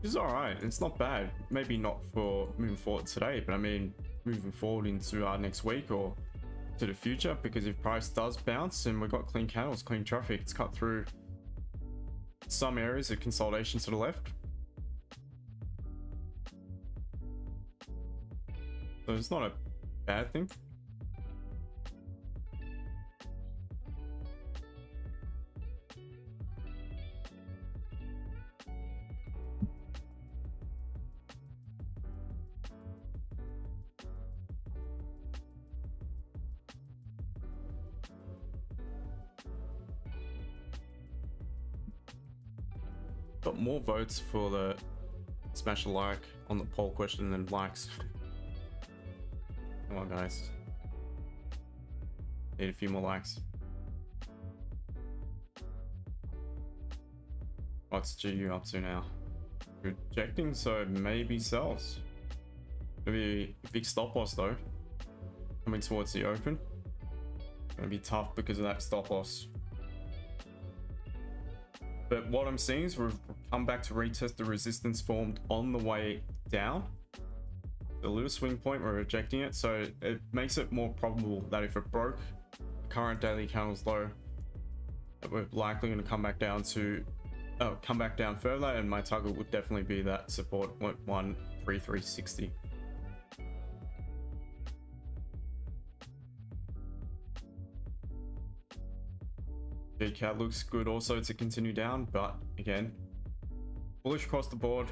It's alright, it's not bad. Maybe not for moving forward today, but I mean moving forward into next week or to the future, because if price does bounce and we've got clean candles, clean traffic, it's cut through some areas of consolidation to the left. So it's not a bad thing. Got more votes for the smash a like on the poll question than likes. Come on, guys. Need a few more likes. What's GU up to now? Rejecting, so maybe sells. Maybe a big stop loss though. Coming towards the open. Gonna be tough because of that stop loss. But what I'm seeing is we've come back to retest the resistance formed on the way down. The little swing point, we're rejecting it, so it makes it more probable that if it broke the current daily candle's low, that we're likely going to come back down further, and my target would definitely be that support point 13360. Gbpcad looks good also to continue down, but again, bullish across the board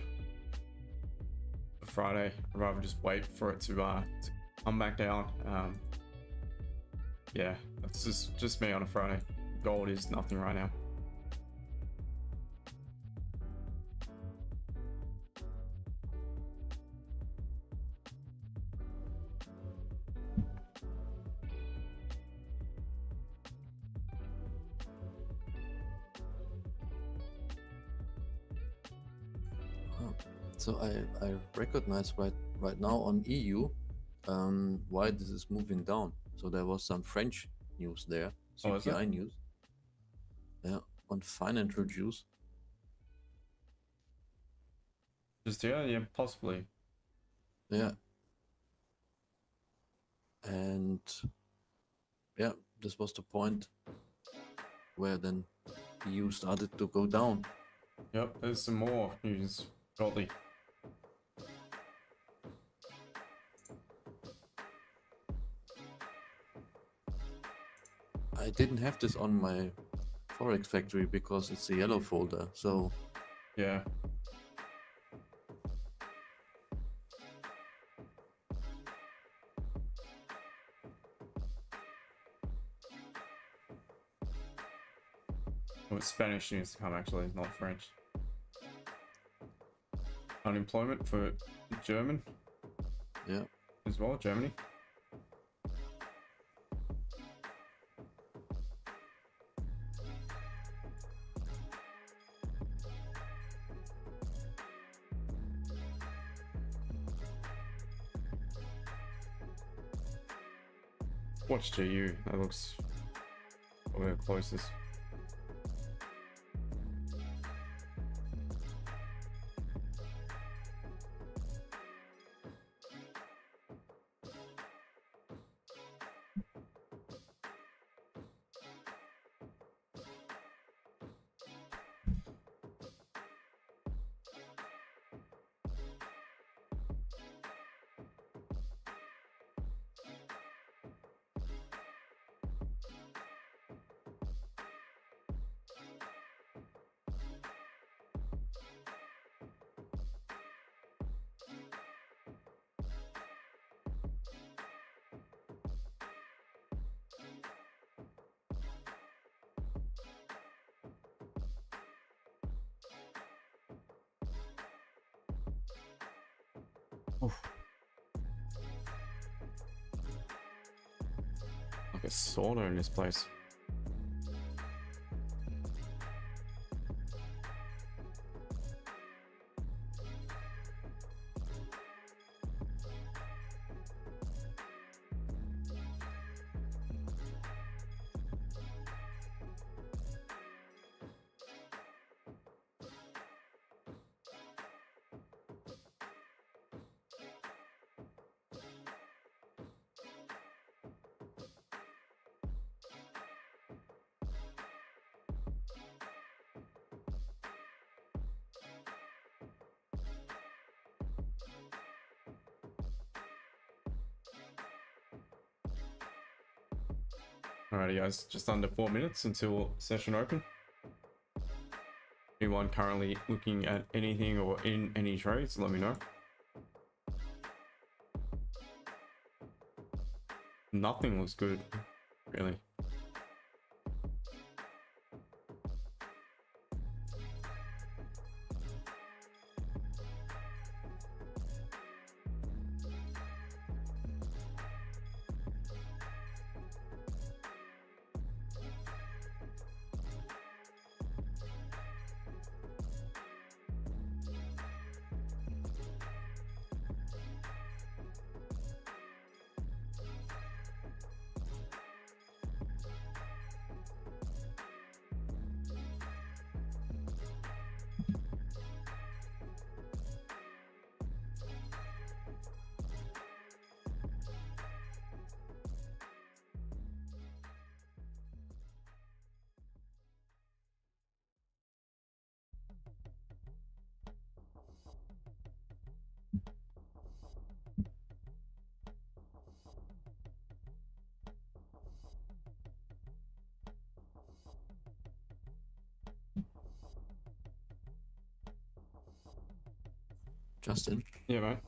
for Friday. I'd rather just wait for it to come back down. Yeah, that's just me on a Friday. Gold is nothing right now. So I recognize right now on EU why this is moving down. So there was some French news there, CPI news. Yeah, on financial juice. Just yeah, possibly. Yeah. And yeah, this was the point where then EU started to go down. Yep, there's some more news shortly. I didn't have this on my Forex factory because it's a yellow folder, so yeah. Well, it's Spanish news to come actually, not French. Unemployment for German. Yeah. As well, Germany. Watch GU, that looks probably the closest. Oof. Like a sauna in this place. Alrighty guys, just under 4 minutes until session open. Anyone currently looking at anything or in any trades, let me know. Nothing looks good, really. Justin, Yeah, mate.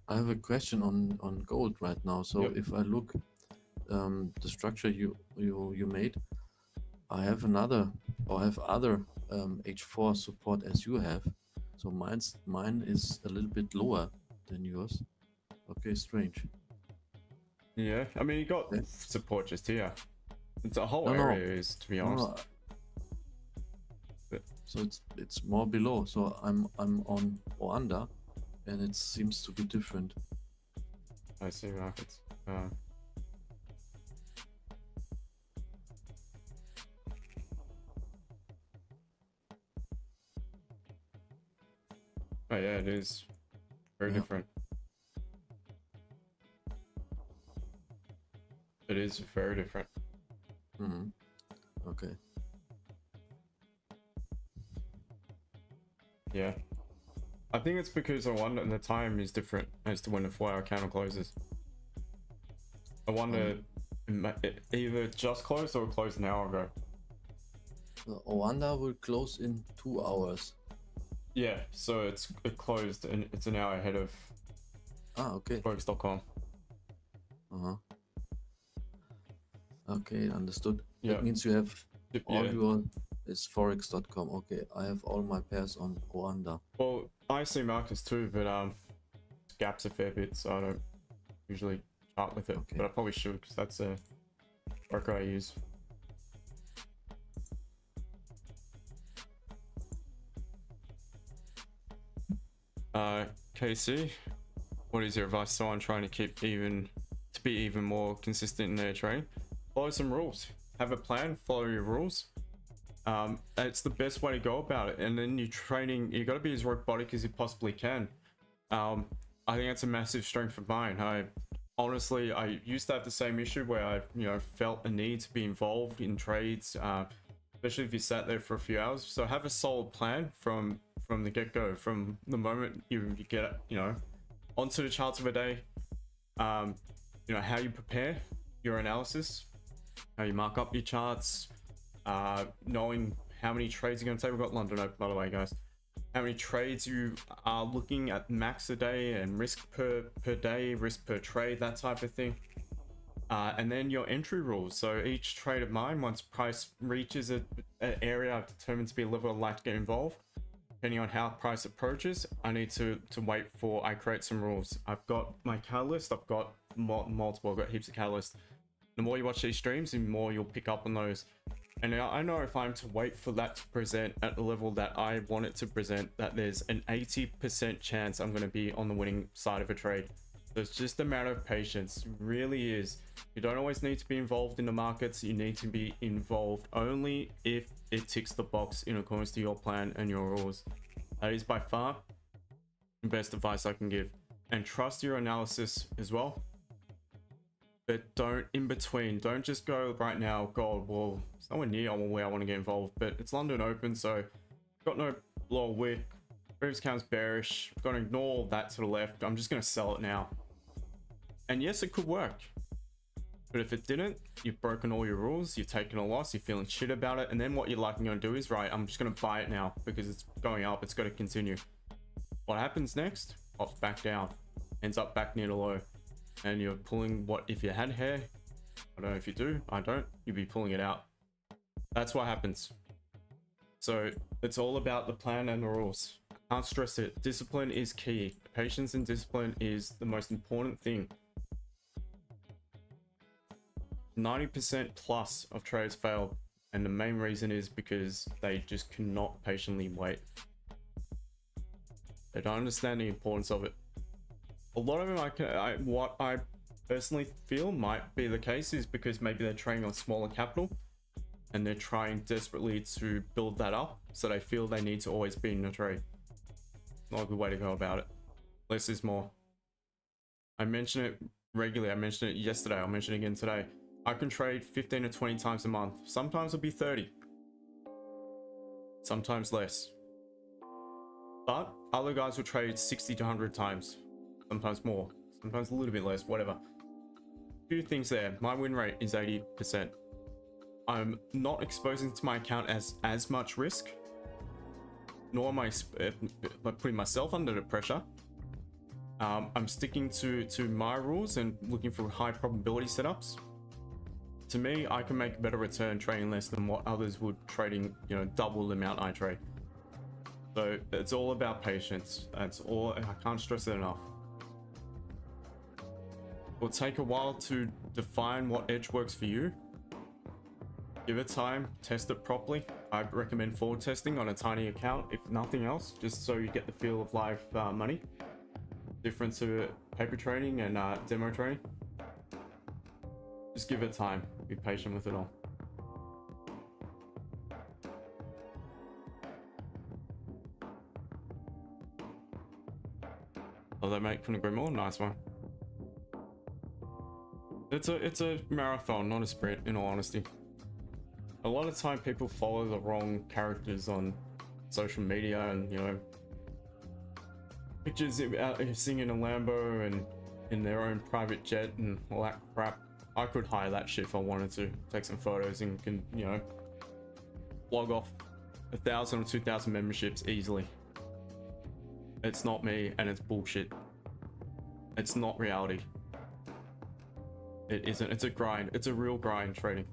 I have a question on gold right now. So Yep. if I look the structure you made, I have another, or I have other H4 support as you have. So mine is a little bit lower than yours. Okay, strange. Yeah, I mean, you got Okay. support just here. It's a whole No, no. area is, to be honest. No, But- so it's more below. So I'm on or under, and it seems to be different. I see markets. Oh yeah, it is very Yeah. different. It is very different. Mm-hmm. Okay. Yeah. I think it's because I wonder the time is different as to when the 4-hour candle closes. I wonder it either just closed or closed an hour ago. The Oanda will close in 2 hours. Yeah, so it closed and it's an hour ahead of Ah, okay. Forex.com. Uh-huh. Okay, understood. Yeah. That means you have all Yeah. your is forex.com. Okay, I have all my pairs on Oanda. Well, I see markets too, but gaps a fair bit, so I don't usually chart with it. Okay. But I probably should because that's a broker I use. KC, what is your advice to someone trying to be even more consistent in their trading? Follow some rules. Have a plan. Follow your rules. It's the best way to go about it. And then you're training. You got to be as robotic as you possibly can. I think that's a massive strength of mine. I used to have the same issue where I, felt a need to be involved in trades, especially if you sat there for a few hours. So have a solid plan from the get-go, from the moment you get, onto the charts of a day. How you prepare your analysis, how you mark up your charts, knowing how many trades you're going to take. We've got London open, by the way, guys. How many trades you are looking at max a day and risk per day, risk per trade, that type of thing. And then your entry rules. So each trade of mine, once price reaches an area I've determined to be a level I'd like to get involved, depending on how price approaches, I need to wait for I create some rules. I've got my catalyst. I've got multiple. I've got heaps of catalysts. The more you watch these streams, the more you'll pick up on those. And I know if I'm to wait for that to present at the level that I want it to present, that there's an 80% chance I'm going to be on the winning side of a trade. So it's just a matter of patience. It really is. You don't always need to be involved in the markets. You need to be involved only if it ticks the box in accordance to your plan and your rules. That is by far the best advice I can give. And trust your analysis as well. But don't in between. Don't just go right now, gold, well, it's nowhere near where I want to get involved. But it's London open, so got no lower wick. Previous count's bearish. Got to ignore all that to the left. I'm just going to sell it now. And yes, it could work. But if it didn't, you've broken all your rules, you've taken a loss, you're feeling shit about it, and then what you're likely going to do is, right, I'm just going to buy it now because it's going up, it's going to continue. What happens next? Pops back down, ends up back near the low, and you're pulling what, if you had hair, I don't know if you do, I don't, you'd be pulling it out. That's what happens. So it's all about the plan and the rules. I can't stress it. Discipline is key. Patience and discipline is the most important thing. 90% plus of trades fail, and the main reason is because they just cannot patiently wait. They don't understand the importance of it. A lot of them, what I personally feel might be the case is because maybe they're trading on smaller capital and they're trying desperately to build that up, so they feel they need to always be in the trade. Not a good way to go about it. Less is more. I mention it regularly. I mentioned it yesterday. I'll mention it again today. I can trade 15 to 20 times a month. Sometimes it'll be 30. Sometimes less. But other guys will trade 60 to 100 times. Sometimes more. Sometimes a little bit less, whatever. Few things there. My win rate is 80%. I'm not exposing to my account as much risk, nor am I putting myself under the pressure. I'm sticking to my rules and looking for high probability setups. To me, I can make a better return trading less than what others would trading, you know, double the amount I trade. So it's all about patience. That's all. I can't stress it enough. It'll take a while to define what edge works for you. Give it time, test it properly. I recommend forward testing on a tiny account, if nothing else, just so you get the feel of live money. Different to paper trading and demo trading. Just give it time. Be patient with it all. Although, mate, couldn't agree more. Nice one. It's a marathon, not a sprint, in all honesty. A lot of time people follow the wrong characters on social media, and you know, pictures out singing a Lambo and in their own private jet and all that crap. I could hire that shit if I wanted to. Take some photos and can, you know, log off 1,000 or 2,000 memberships easily. It's not me, and it's bullshit. It's not reality. It isn't. It's a grind. It's a real grind trading.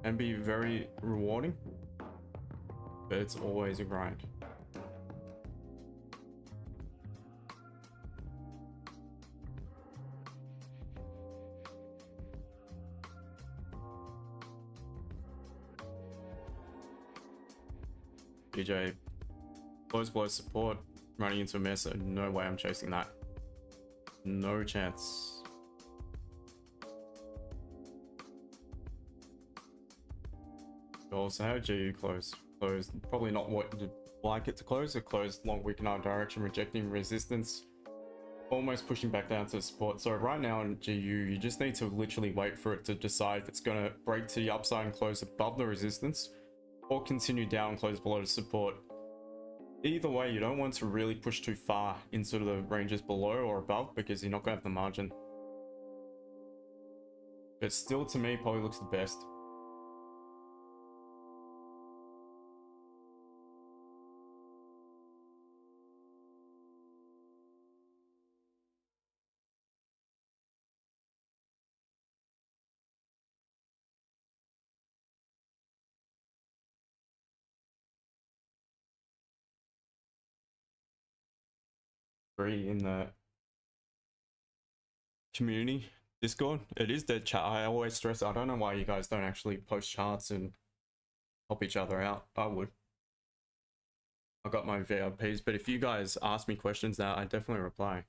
And be very rewarding, but it's always a grind. DJ, close below support, running into a mess, so no way I'm chasing that. No chance. Also, how did you close? Closed probably not what you'd like it to close. It closed long weak in our direction, rejecting resistance, almost pushing back down to support. So right now in GU, you just need to literally wait for it to decide if it's going to break to the upside and close above the resistance, or continue down and close below the support. Either way, you don't want to really push too far into the ranges below or above, because you're not going to have the margin. But still, to me, probably looks the best. In the community Discord, it is dead chat. I always stress, I don't know why you guys don't actually post charts and help each other out. I would. I got my VIPs, but if you guys ask me questions now, I definitely reply.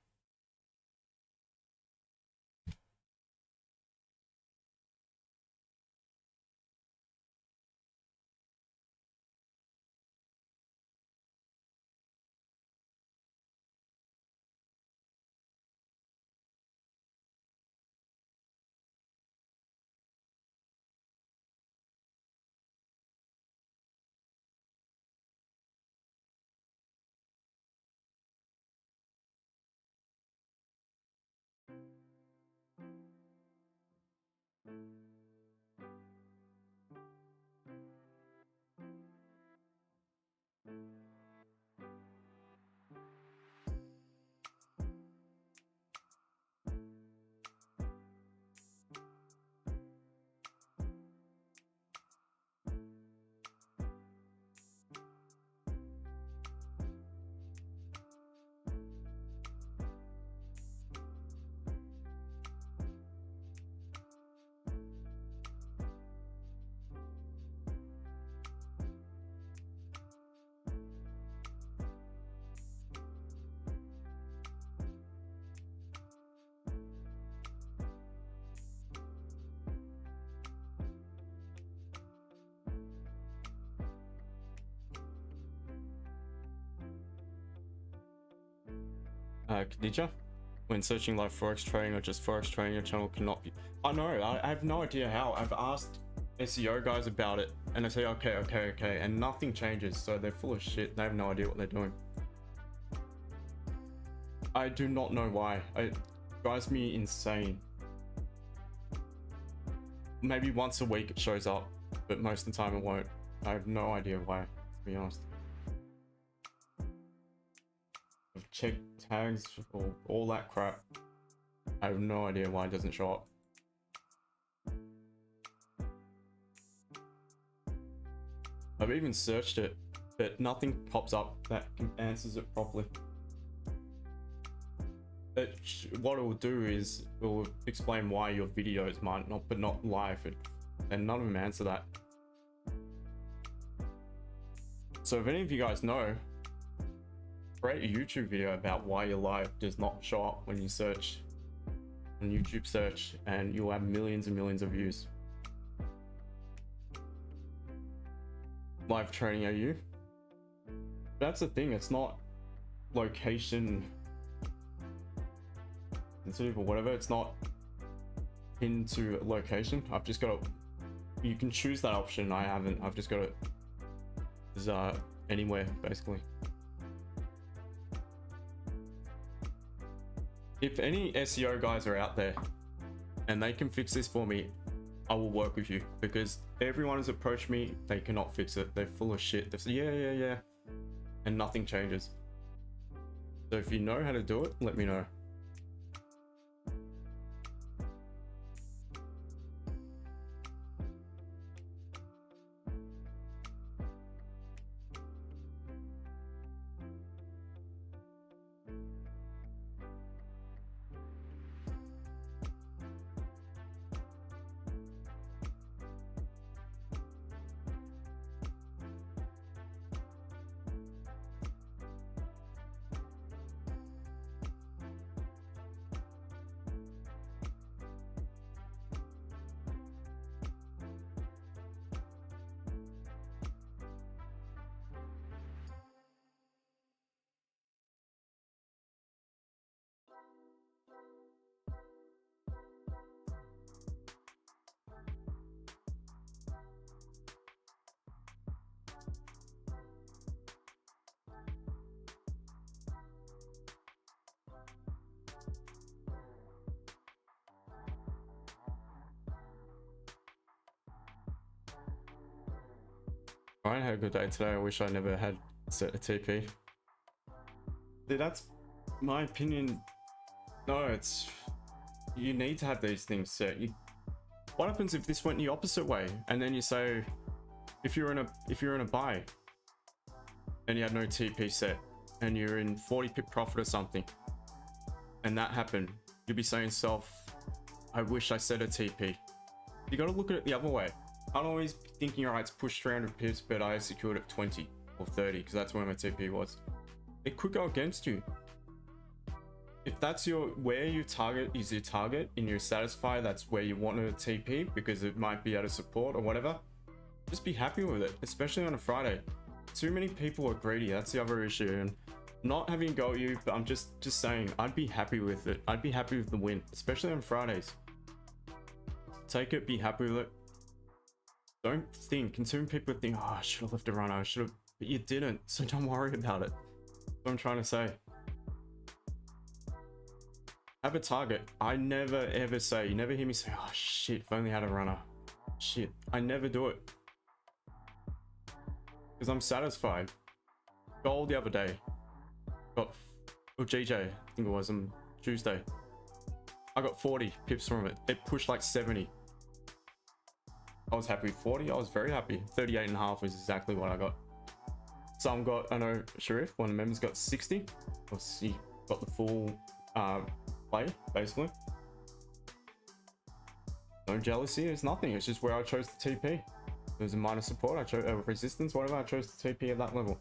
Khadija, when searching live Forex trading or just Forex trading, your channel cannot be. I know, I have no idea how. I've asked SEO guys about it and they say, okay, and nothing changes. So they're full of shit. They have no idea what they're doing. I do not know why. It drives me insane. Maybe once a week it shows up, but most of the time it won't. I have no idea why, to be honest. I've checked tags or all that crap. I have no idea why it doesn't show up. I've even searched it, but nothing pops up that answers it properly. What it will do is it will explain why your videos might not, but not live, and none of them answer that. So if any of you guys know, create a YouTube video about why your live does not show up when you search on YouTube search, and you'll have millions and millions of views. Live trading AU. That's the thing, it's not location sensitive or whatever. It's not into location. I've just got to, you can choose that option. I haven't. I've just got it anywhere basically. If any SEO guys are out there and they can fix this for me, I will work with you, because everyone has approached me. They cannot fix it. They're full of shit. They say yeah, and nothing changes. So if you know how to do it, let me know. I had a good day today. I wish I never had set a TP. Dude, that's my opinion. No, it's, you need to have these things set. What happens if this went the opposite way? And then you say, if you're in a buy and you had no TP set and you're in 40 pip profit or something, and that happened, you'd be saying to yourself, I wish I set a TP. You got to look at it the other way. I'm always thinking, all right, it's pushed 300 pips, but I secured at 20 or 30 because that's where my TP was. It could go against you. If that's where your target is your target and you're satisfied that's where you want a TP because it might be out of support or whatever, just be happy with it, especially on a Friday. Too many people are greedy. That's the other issue. And not having a go at you, but I'm just saying, I'd be happy with it. I'd be happy with the win, especially on Fridays. Take it, be happy with it. Don't think, too many people think, oh, I should have left a run, I should have, but you didn't, so don't worry about it. That's what I'm trying to say. Have a target. I never ever say, you never hear me say, oh shit, if only I had a runner. Shit, I never do it. Because I'm satisfied. Gold the other day. Got, or GJ, I think it was on Tuesday. I got 40 pips from it. It pushed like 70. I was happy with 40. I was very happy. 38.5 was exactly what I got. Some got, I know Sharif, one of the members got 60. He got the full play, basically. No jealousy, it's nothing. It's just where I chose to TP. There's a minor support, I chose resistance, whatever, I chose to TP at that level.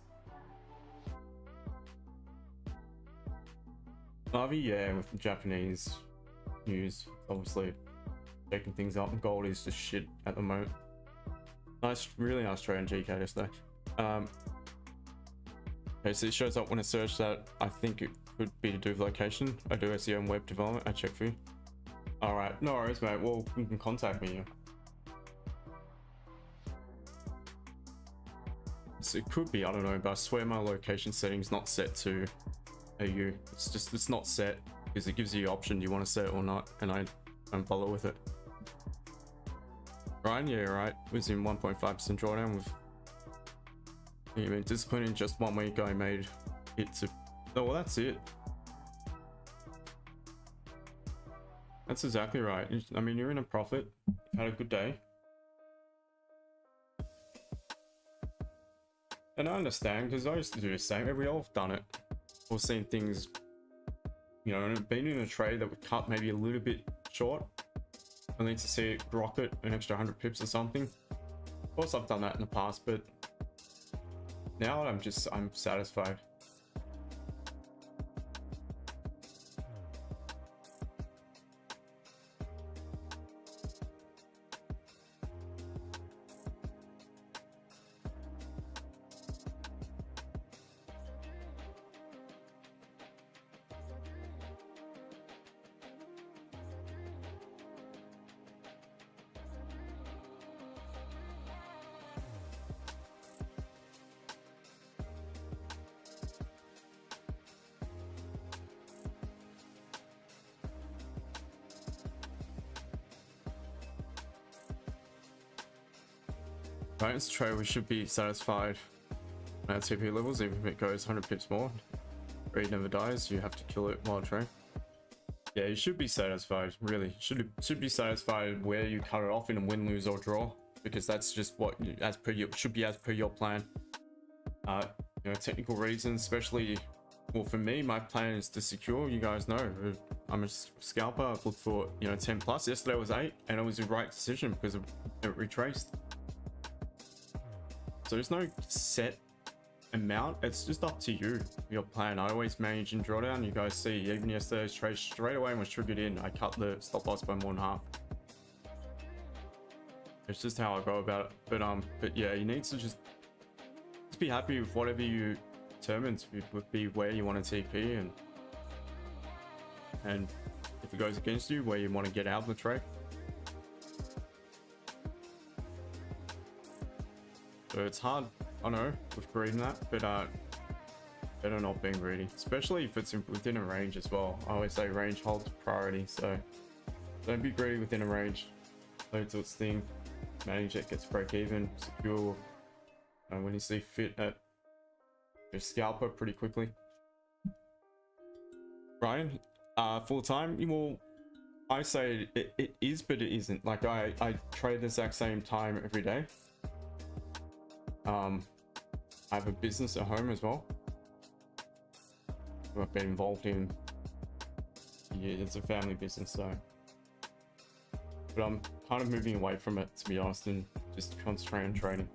Navi, yeah, with the Japanese news, obviously checking things up. Gold is just shit at the moment. Nice, really nice trade on Gbpcad yesterday. Okay, so it shows up when I search that. I think it could be to do with location. I do SEO and web development. I check for you. All right, no worries, mate. Well, you can contact me. So it could be, I don't know, but I swear my location settings not set to AU. It's not set because it gives you the option, do you want to set it or not, and I don't bother with it. Ryan, yeah, right, was in 1.5% drawdown with, I mean, disappointing. Just 1 week I made it to, oh well, that's it. That's exactly right. I mean, you're in a profit, you've had a good day. And I understand, because I used to do the same. We all have done it. Or seen things, you know, and been in a trade that would cut maybe a little bit short. I need to see it rocket an extra 100 pips or something. Of course, I've done that in the past, but now I'm satisfied. Right, it's trade. We should be satisfied at TP levels, even if it goes 100 pips more. Trade never dies. You have to kill it while trade. Yeah, you should be satisfied. Really, should be satisfied where you cut it off in a win, lose, or draw, because that's just what as per your should be as per your plan. You know, technical reasons, especially. Well, for me, my plan is to secure. You guys know, I'm a scalper. I've looked for 10 plus. Yesterday was 8, and it was the right decision because it retraced. So there's no set amount, it's just up to you, your plan. I always manage in drawdown. You guys see, even yesterday's trade straight away was triggered in, I cut the stop loss by more than half. It's just how I go about it. But yeah, you need to just be happy with whatever you determine to be where you want to TP, and if it goes against you, where you want to get out of the trade. So it's hard, I know, with greed and that, but better not being greedy, especially if it's within a range as well. I always say range holds priority, so don't be greedy within a range. Play to its thing, manage it, gets break even, secure, and when you see fit at your scalper pretty quickly. Ryan, full time, well, I say it is, but it isn't. Like I trade the exact same time every day. I have a business at home as well. I've been involved in. Yeah, it's a family business, so. But I'm kind of moving away from it, to be honest, and just concentrate on trading.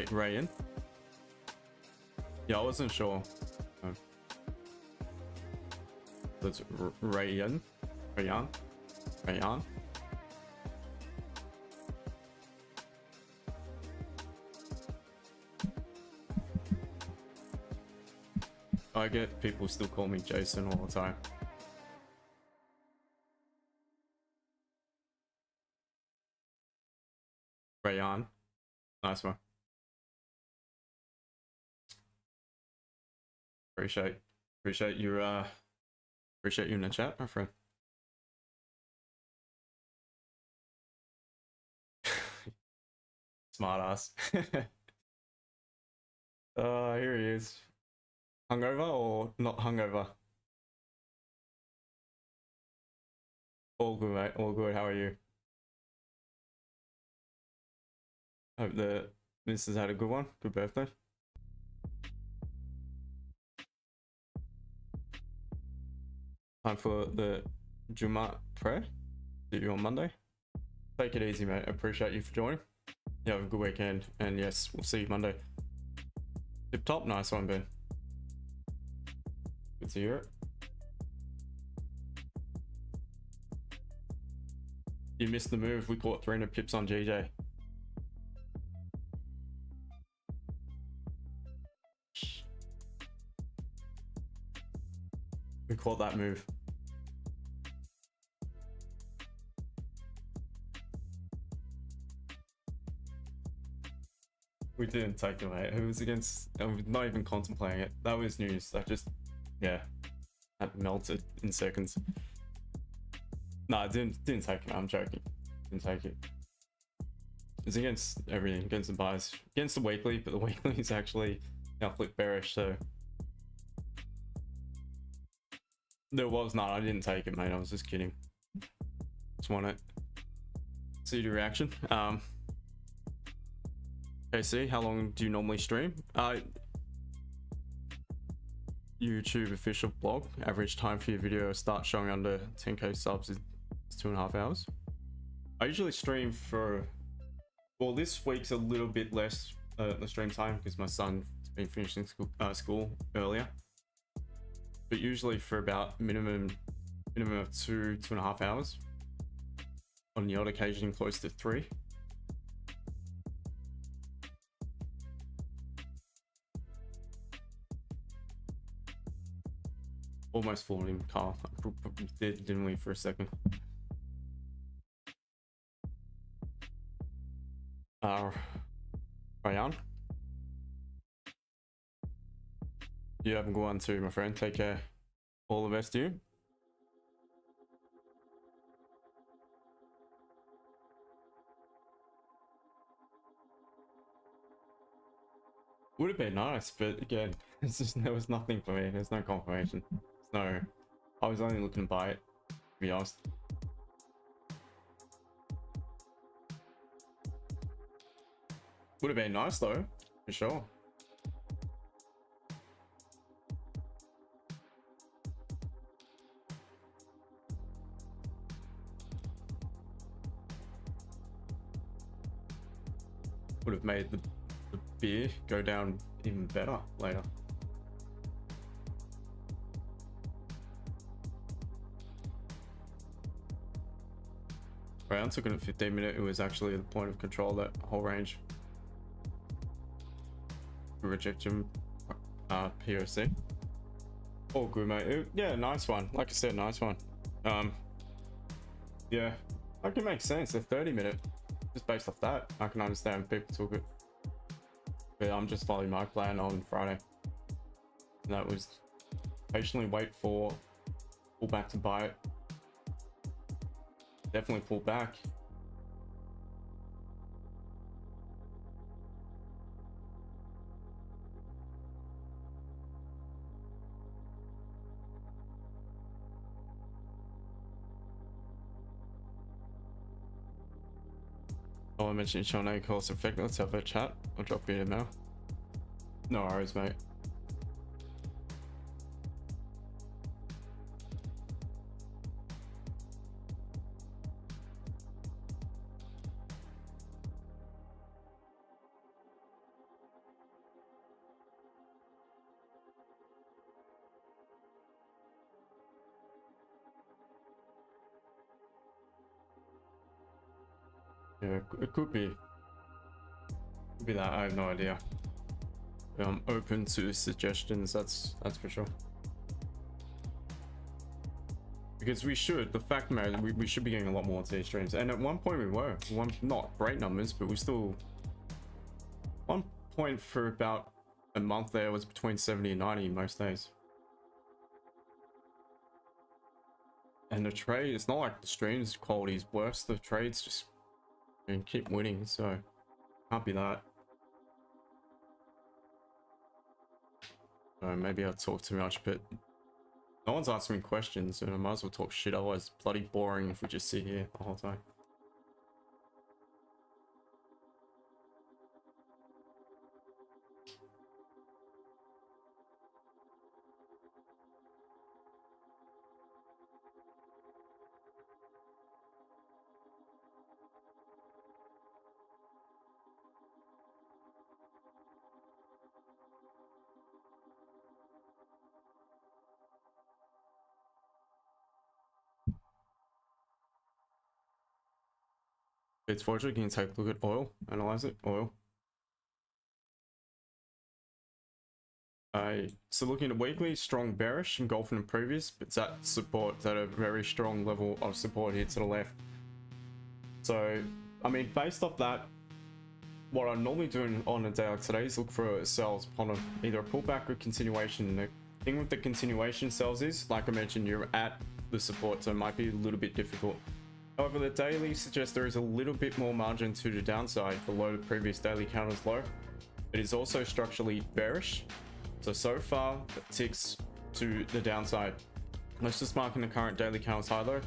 Rayan? Yeah, I wasn't sure. That's Rayan? Rayan? I get people still call me Jason all the time. Rayan. Nice one. Appreciate you appreciate you in the chat, my friend. Smart ass. Here he is. Hungover or not hungover? All good, mate. All good. How are you? Hope the missus had a good one. Good birthday. Time for the Juma prayer. See you on Monday. Take it easy, mate. I appreciate you for joining. You have a good weekend, and yes, we'll see you Monday. Tip top, nice one, Ben. Good to hear it. You missed the move. We caught 300 pips on GJ. We caught that move. We didn't take it, mate. It was against. I was not even contemplating it. That was news. That just, yeah, that melted in seconds. No, I didn't take it. I'm joking. Didn't take it. It's against everything. Against the buys. Against the weekly, but the weekly is actually now flip bearish. So there was not. I didn't take it, mate. I was just kidding. Just want to see your reaction. A.C, how long do you normally stream? YouTube official blog. Average time for your video start showing under 10k subs is 2.5 hours. I usually stream for, well, this week's a little bit less the stream time because my son's been finishing school earlier. But usually for about minimum of 2.5 hours. On the odd occasion, close to 3. Almost fooled him, Carl. Didn't we for a second? Ryan? You have a good one too, my friend. Take care. All the best to you. Would have been nice, but again, it's just, there was nothing for me. There's no confirmation. No, I was only looking to buy it, to be honest. Would have been nice though, for sure. Would have made the beer go down even better later. Right, I took it at 15 minutes. It was actually the point of control, that whole range. Rejection POC. All good, mate. Yeah, nice one. Like I said, nice one. Yeah, I can make sense. A 30-minute, just based off that, I can understand people took it. But I'm just following my plan on Friday. And that was patiently wait for pull back to buy it. Definitely pull back. Oh, I mentioned your name cost effect. Let's have a chat. I'll drop you an email. No worries, mate. Yeah, it could be that. I have no idea. I'm open to suggestions. That's for sure. because we should, the fact of the matter, we should be getting a lot more to these streams. And at one point we were, not great numbers, but we still, one point for about a month there was between 70 and 90 most days. And the trade, it's not like the streams quality is worse, the trades just keep winning, so can't be that. Maybe I talk too much, but no one's asking me questions, and I might as well talk shit, otherwise it's bloody boring if we just sit here the whole time. It's fortunate, can you take a look at oil, analyze it, oil. So looking at weekly, strong bearish, engulfing in previous, but it's at support, it's at a very strong level of support here to the left. So, I mean, based off that, what I normally do on a day like today is look for sells upon either a pullback or continuation. The thing with the continuation sells is, like I mentioned, you're at the support, so it might be a little bit difficult. However, the daily suggests there is a little bit more margin to the downside below the previous daily counter's low. It is also structurally bearish. So far, it ticks to the downside. Let's just mark in the current daily counter's high low.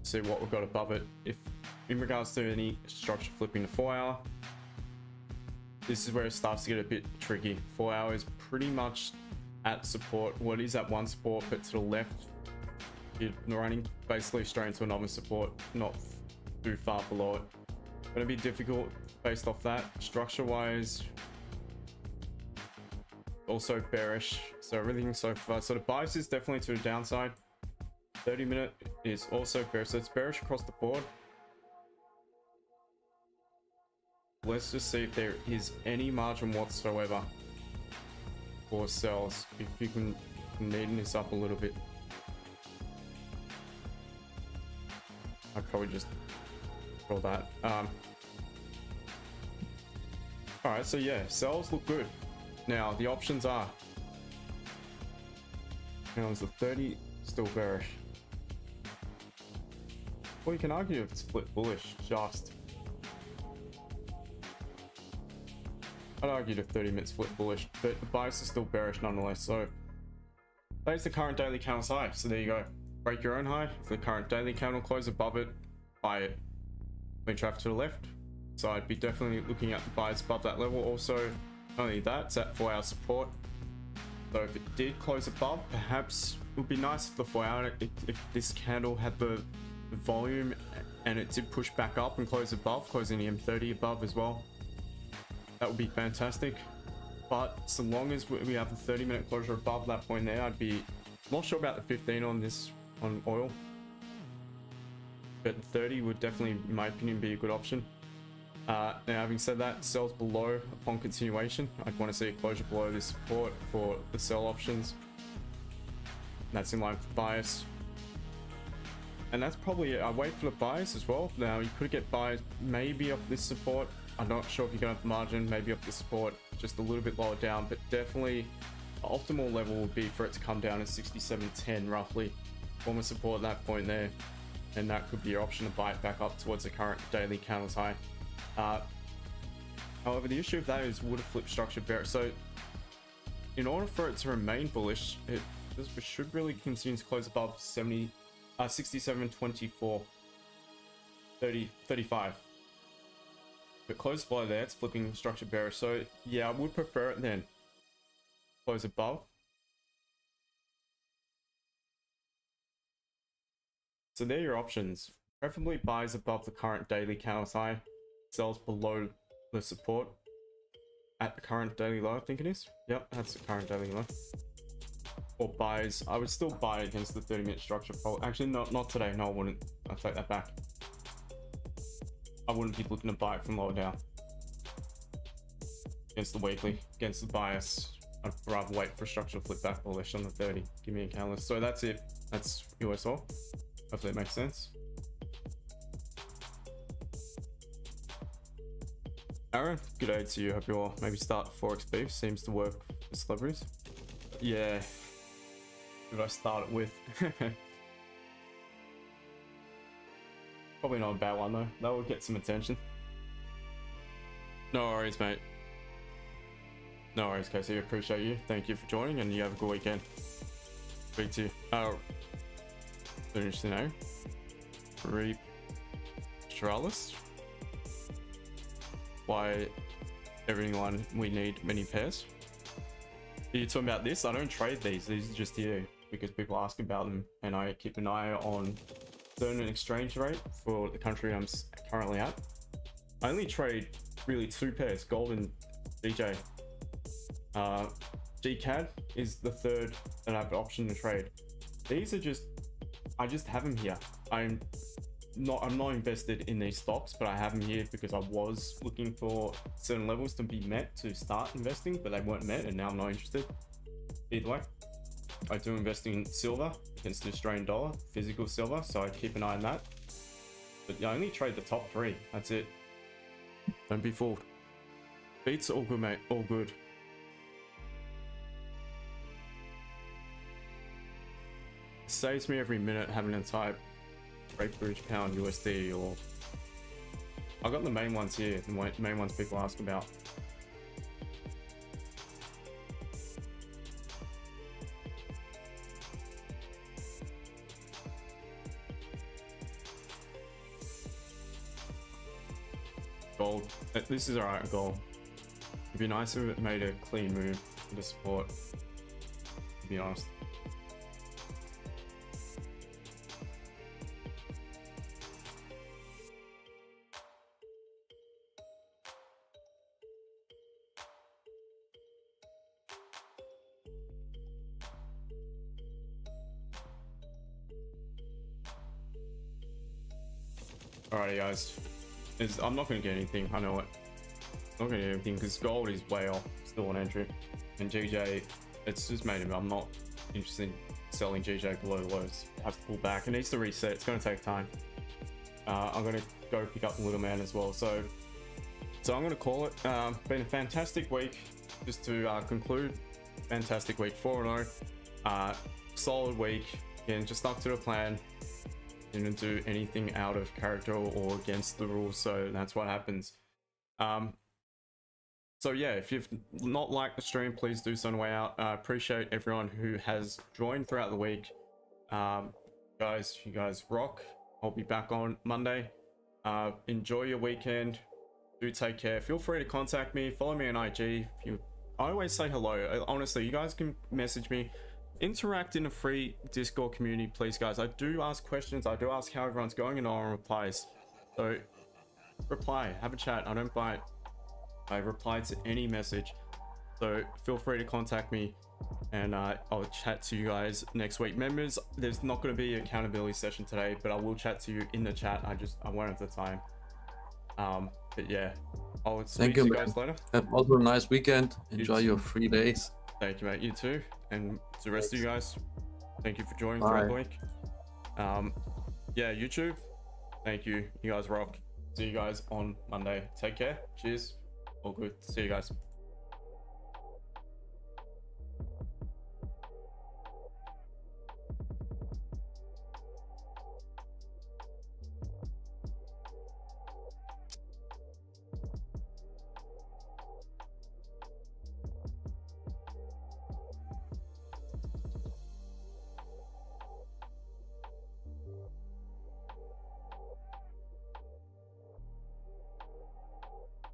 See what we've got above it. If in regards to any structure flipping to 4 hour, this is where it starts to get a bit tricky. 4 hours pretty much at support. What is at one support, but to the left, you're running basically straight into another support, not too far below it. Gonna be difficult based off that. Structure wise, also bearish, so everything so far. So the bias is definitely to the downside. 30-minute is also bearish, so it's bearish across the board. Let's just see if there is any margin whatsoever for sells. If you can neaten this up a little bit. I'd probably just roll that. Alright, so yeah, sells look good. Now, the options are, now is the 30 still bearish? Well, you can argue if it's split bullish, just. I'd argue the 30-minute split bullish, but the bias is still bearish nonetheless. So, there's the current daily counter's high. So there you go. Break your own high. If the current daily candle close above it, buy it. When traffic to the left, so I'd be definitely looking at the buys above that level. Also, not only that, it's at 4 hour support. So if it did close above, perhaps it would be nice if the 4 hour, if this candle had the volume and it did push back up and close above, closing the M30 above as well. That would be fantastic. But so long as we have the 30-minute closure above that point there, I'd be not sure about the 15 on this, on oil. But 30 would definitely, in my opinion, be a good option. Now, having said that, sells below upon continuation. I'd want to see a closure below this support for the sell options. That's in line with the bias. And that's probably it. I wait for the bias as well. Now, you could get bias maybe off this support. I'm not sure if you're going to have the margin, maybe off the support, just a little bit lower down, but definitely the optimal level would be for it to come down to 67.10 roughly. Form a support at that point there. And that could be your option to buy it back up towards the current daily candle's high. However, the issue of that is would a flip structure bearish. So in order for it to remain bullish, it should really continue to close above 67.24, 35. But close below there, it's flipping structure bearish. So yeah, I would prefer it then. Close above. So there are your options. Preferably buys above the current daily candle's high, sells below the support at the current daily low, I think it is. Yep, that's the current daily low. Or buys, I would still buy against the 30-minute structure. Actually, not today. No, I wouldn't. I'll take that back. I wouldn't be looking to buy it from lower down. Against the weekly, against the bias. I'd rather wait for structure to flip back bullish on the 30. Give me a catalyst. So that's it. That's USO. Hopefully it makes sense. Aaron, good day to you. Hope you all maybe start Forex beef. Seems to work for celebrities. Yeah. Who did I start it with? Probably not a bad one though. That will get some attention. No worries, mate. No worries, Casey. Appreciate you. Thank you for joining, and you have a good weekend. Speak to you. Interesting name. Retralis. Why everyone we need many pairs. Are you talking about this? I don't trade these. These are just here because people ask about them, and I keep an eye on certain exchange rate for the country I'm currently at. I only trade really 2 pairs, gold and DJ. Gbpcad is the third that I have the option to trade. These are just, I just have them here. I'm not invested in these stocks, but I have them here because I was looking for certain levels to be met to start investing, but they weren't met, and now I'm not interested. Either way, I do invest in silver against the Australian dollar, physical silver, so I keep an eye on that. But I only trade the top 3. That's it. Don't be fooled. Beats all good, mate. All good. Saves me every minute having to type Great British Pound USD, or I got the main ones here, the main ones people ask about. Gold. This is alright, gold. It'd be nice if it made a clean move for the support, to be honest. Alrighty guys, I'm not going to get anything, I know it. I'm not going to get anything because gold is way off, still an entry. And GJ, it's just made him, I'm not interested in selling GJ below the lows. I have to pull back, it needs to reset, it's going to take time. I'm going to go pick up the little man as well, so I'm going to call it. Been a fantastic week, just to conclude. Fantastic week, 4-0. Solid week, again, just stuck to the plan. Didn't do anything out of character or against the rules, so that's what happens. So yeah, if you've not liked the stream, please do so on the way out. Appreciate everyone who has joined throughout the week. Guys, you guys rock. I'll be back on Monday. Enjoy your weekend. Do take care. Feel free to contact me. Follow me on IG. I always say hello. Honestly, you guys can message me. Interact in a free Discord community, please, guys. I do ask questions. I do ask how everyone's going, and no one replies. So reply, have a chat. I don't bite. I reply to any message, so feel free to contact me, and I'll chat to you guys next week. Members, there's not going to be an accountability session today, but I will chat to you in the chat. I won't have the time. But yeah, I'll speak to you guys later. Have also a nice weekend. Enjoy your 3 days. Thank you, mate. You too. And to the rest of you guys, thank you for joining throughout the week. Yeah, YouTube, thank you. You guys rock. See you guys on Monday. Take care. Cheers. All good. See you guys.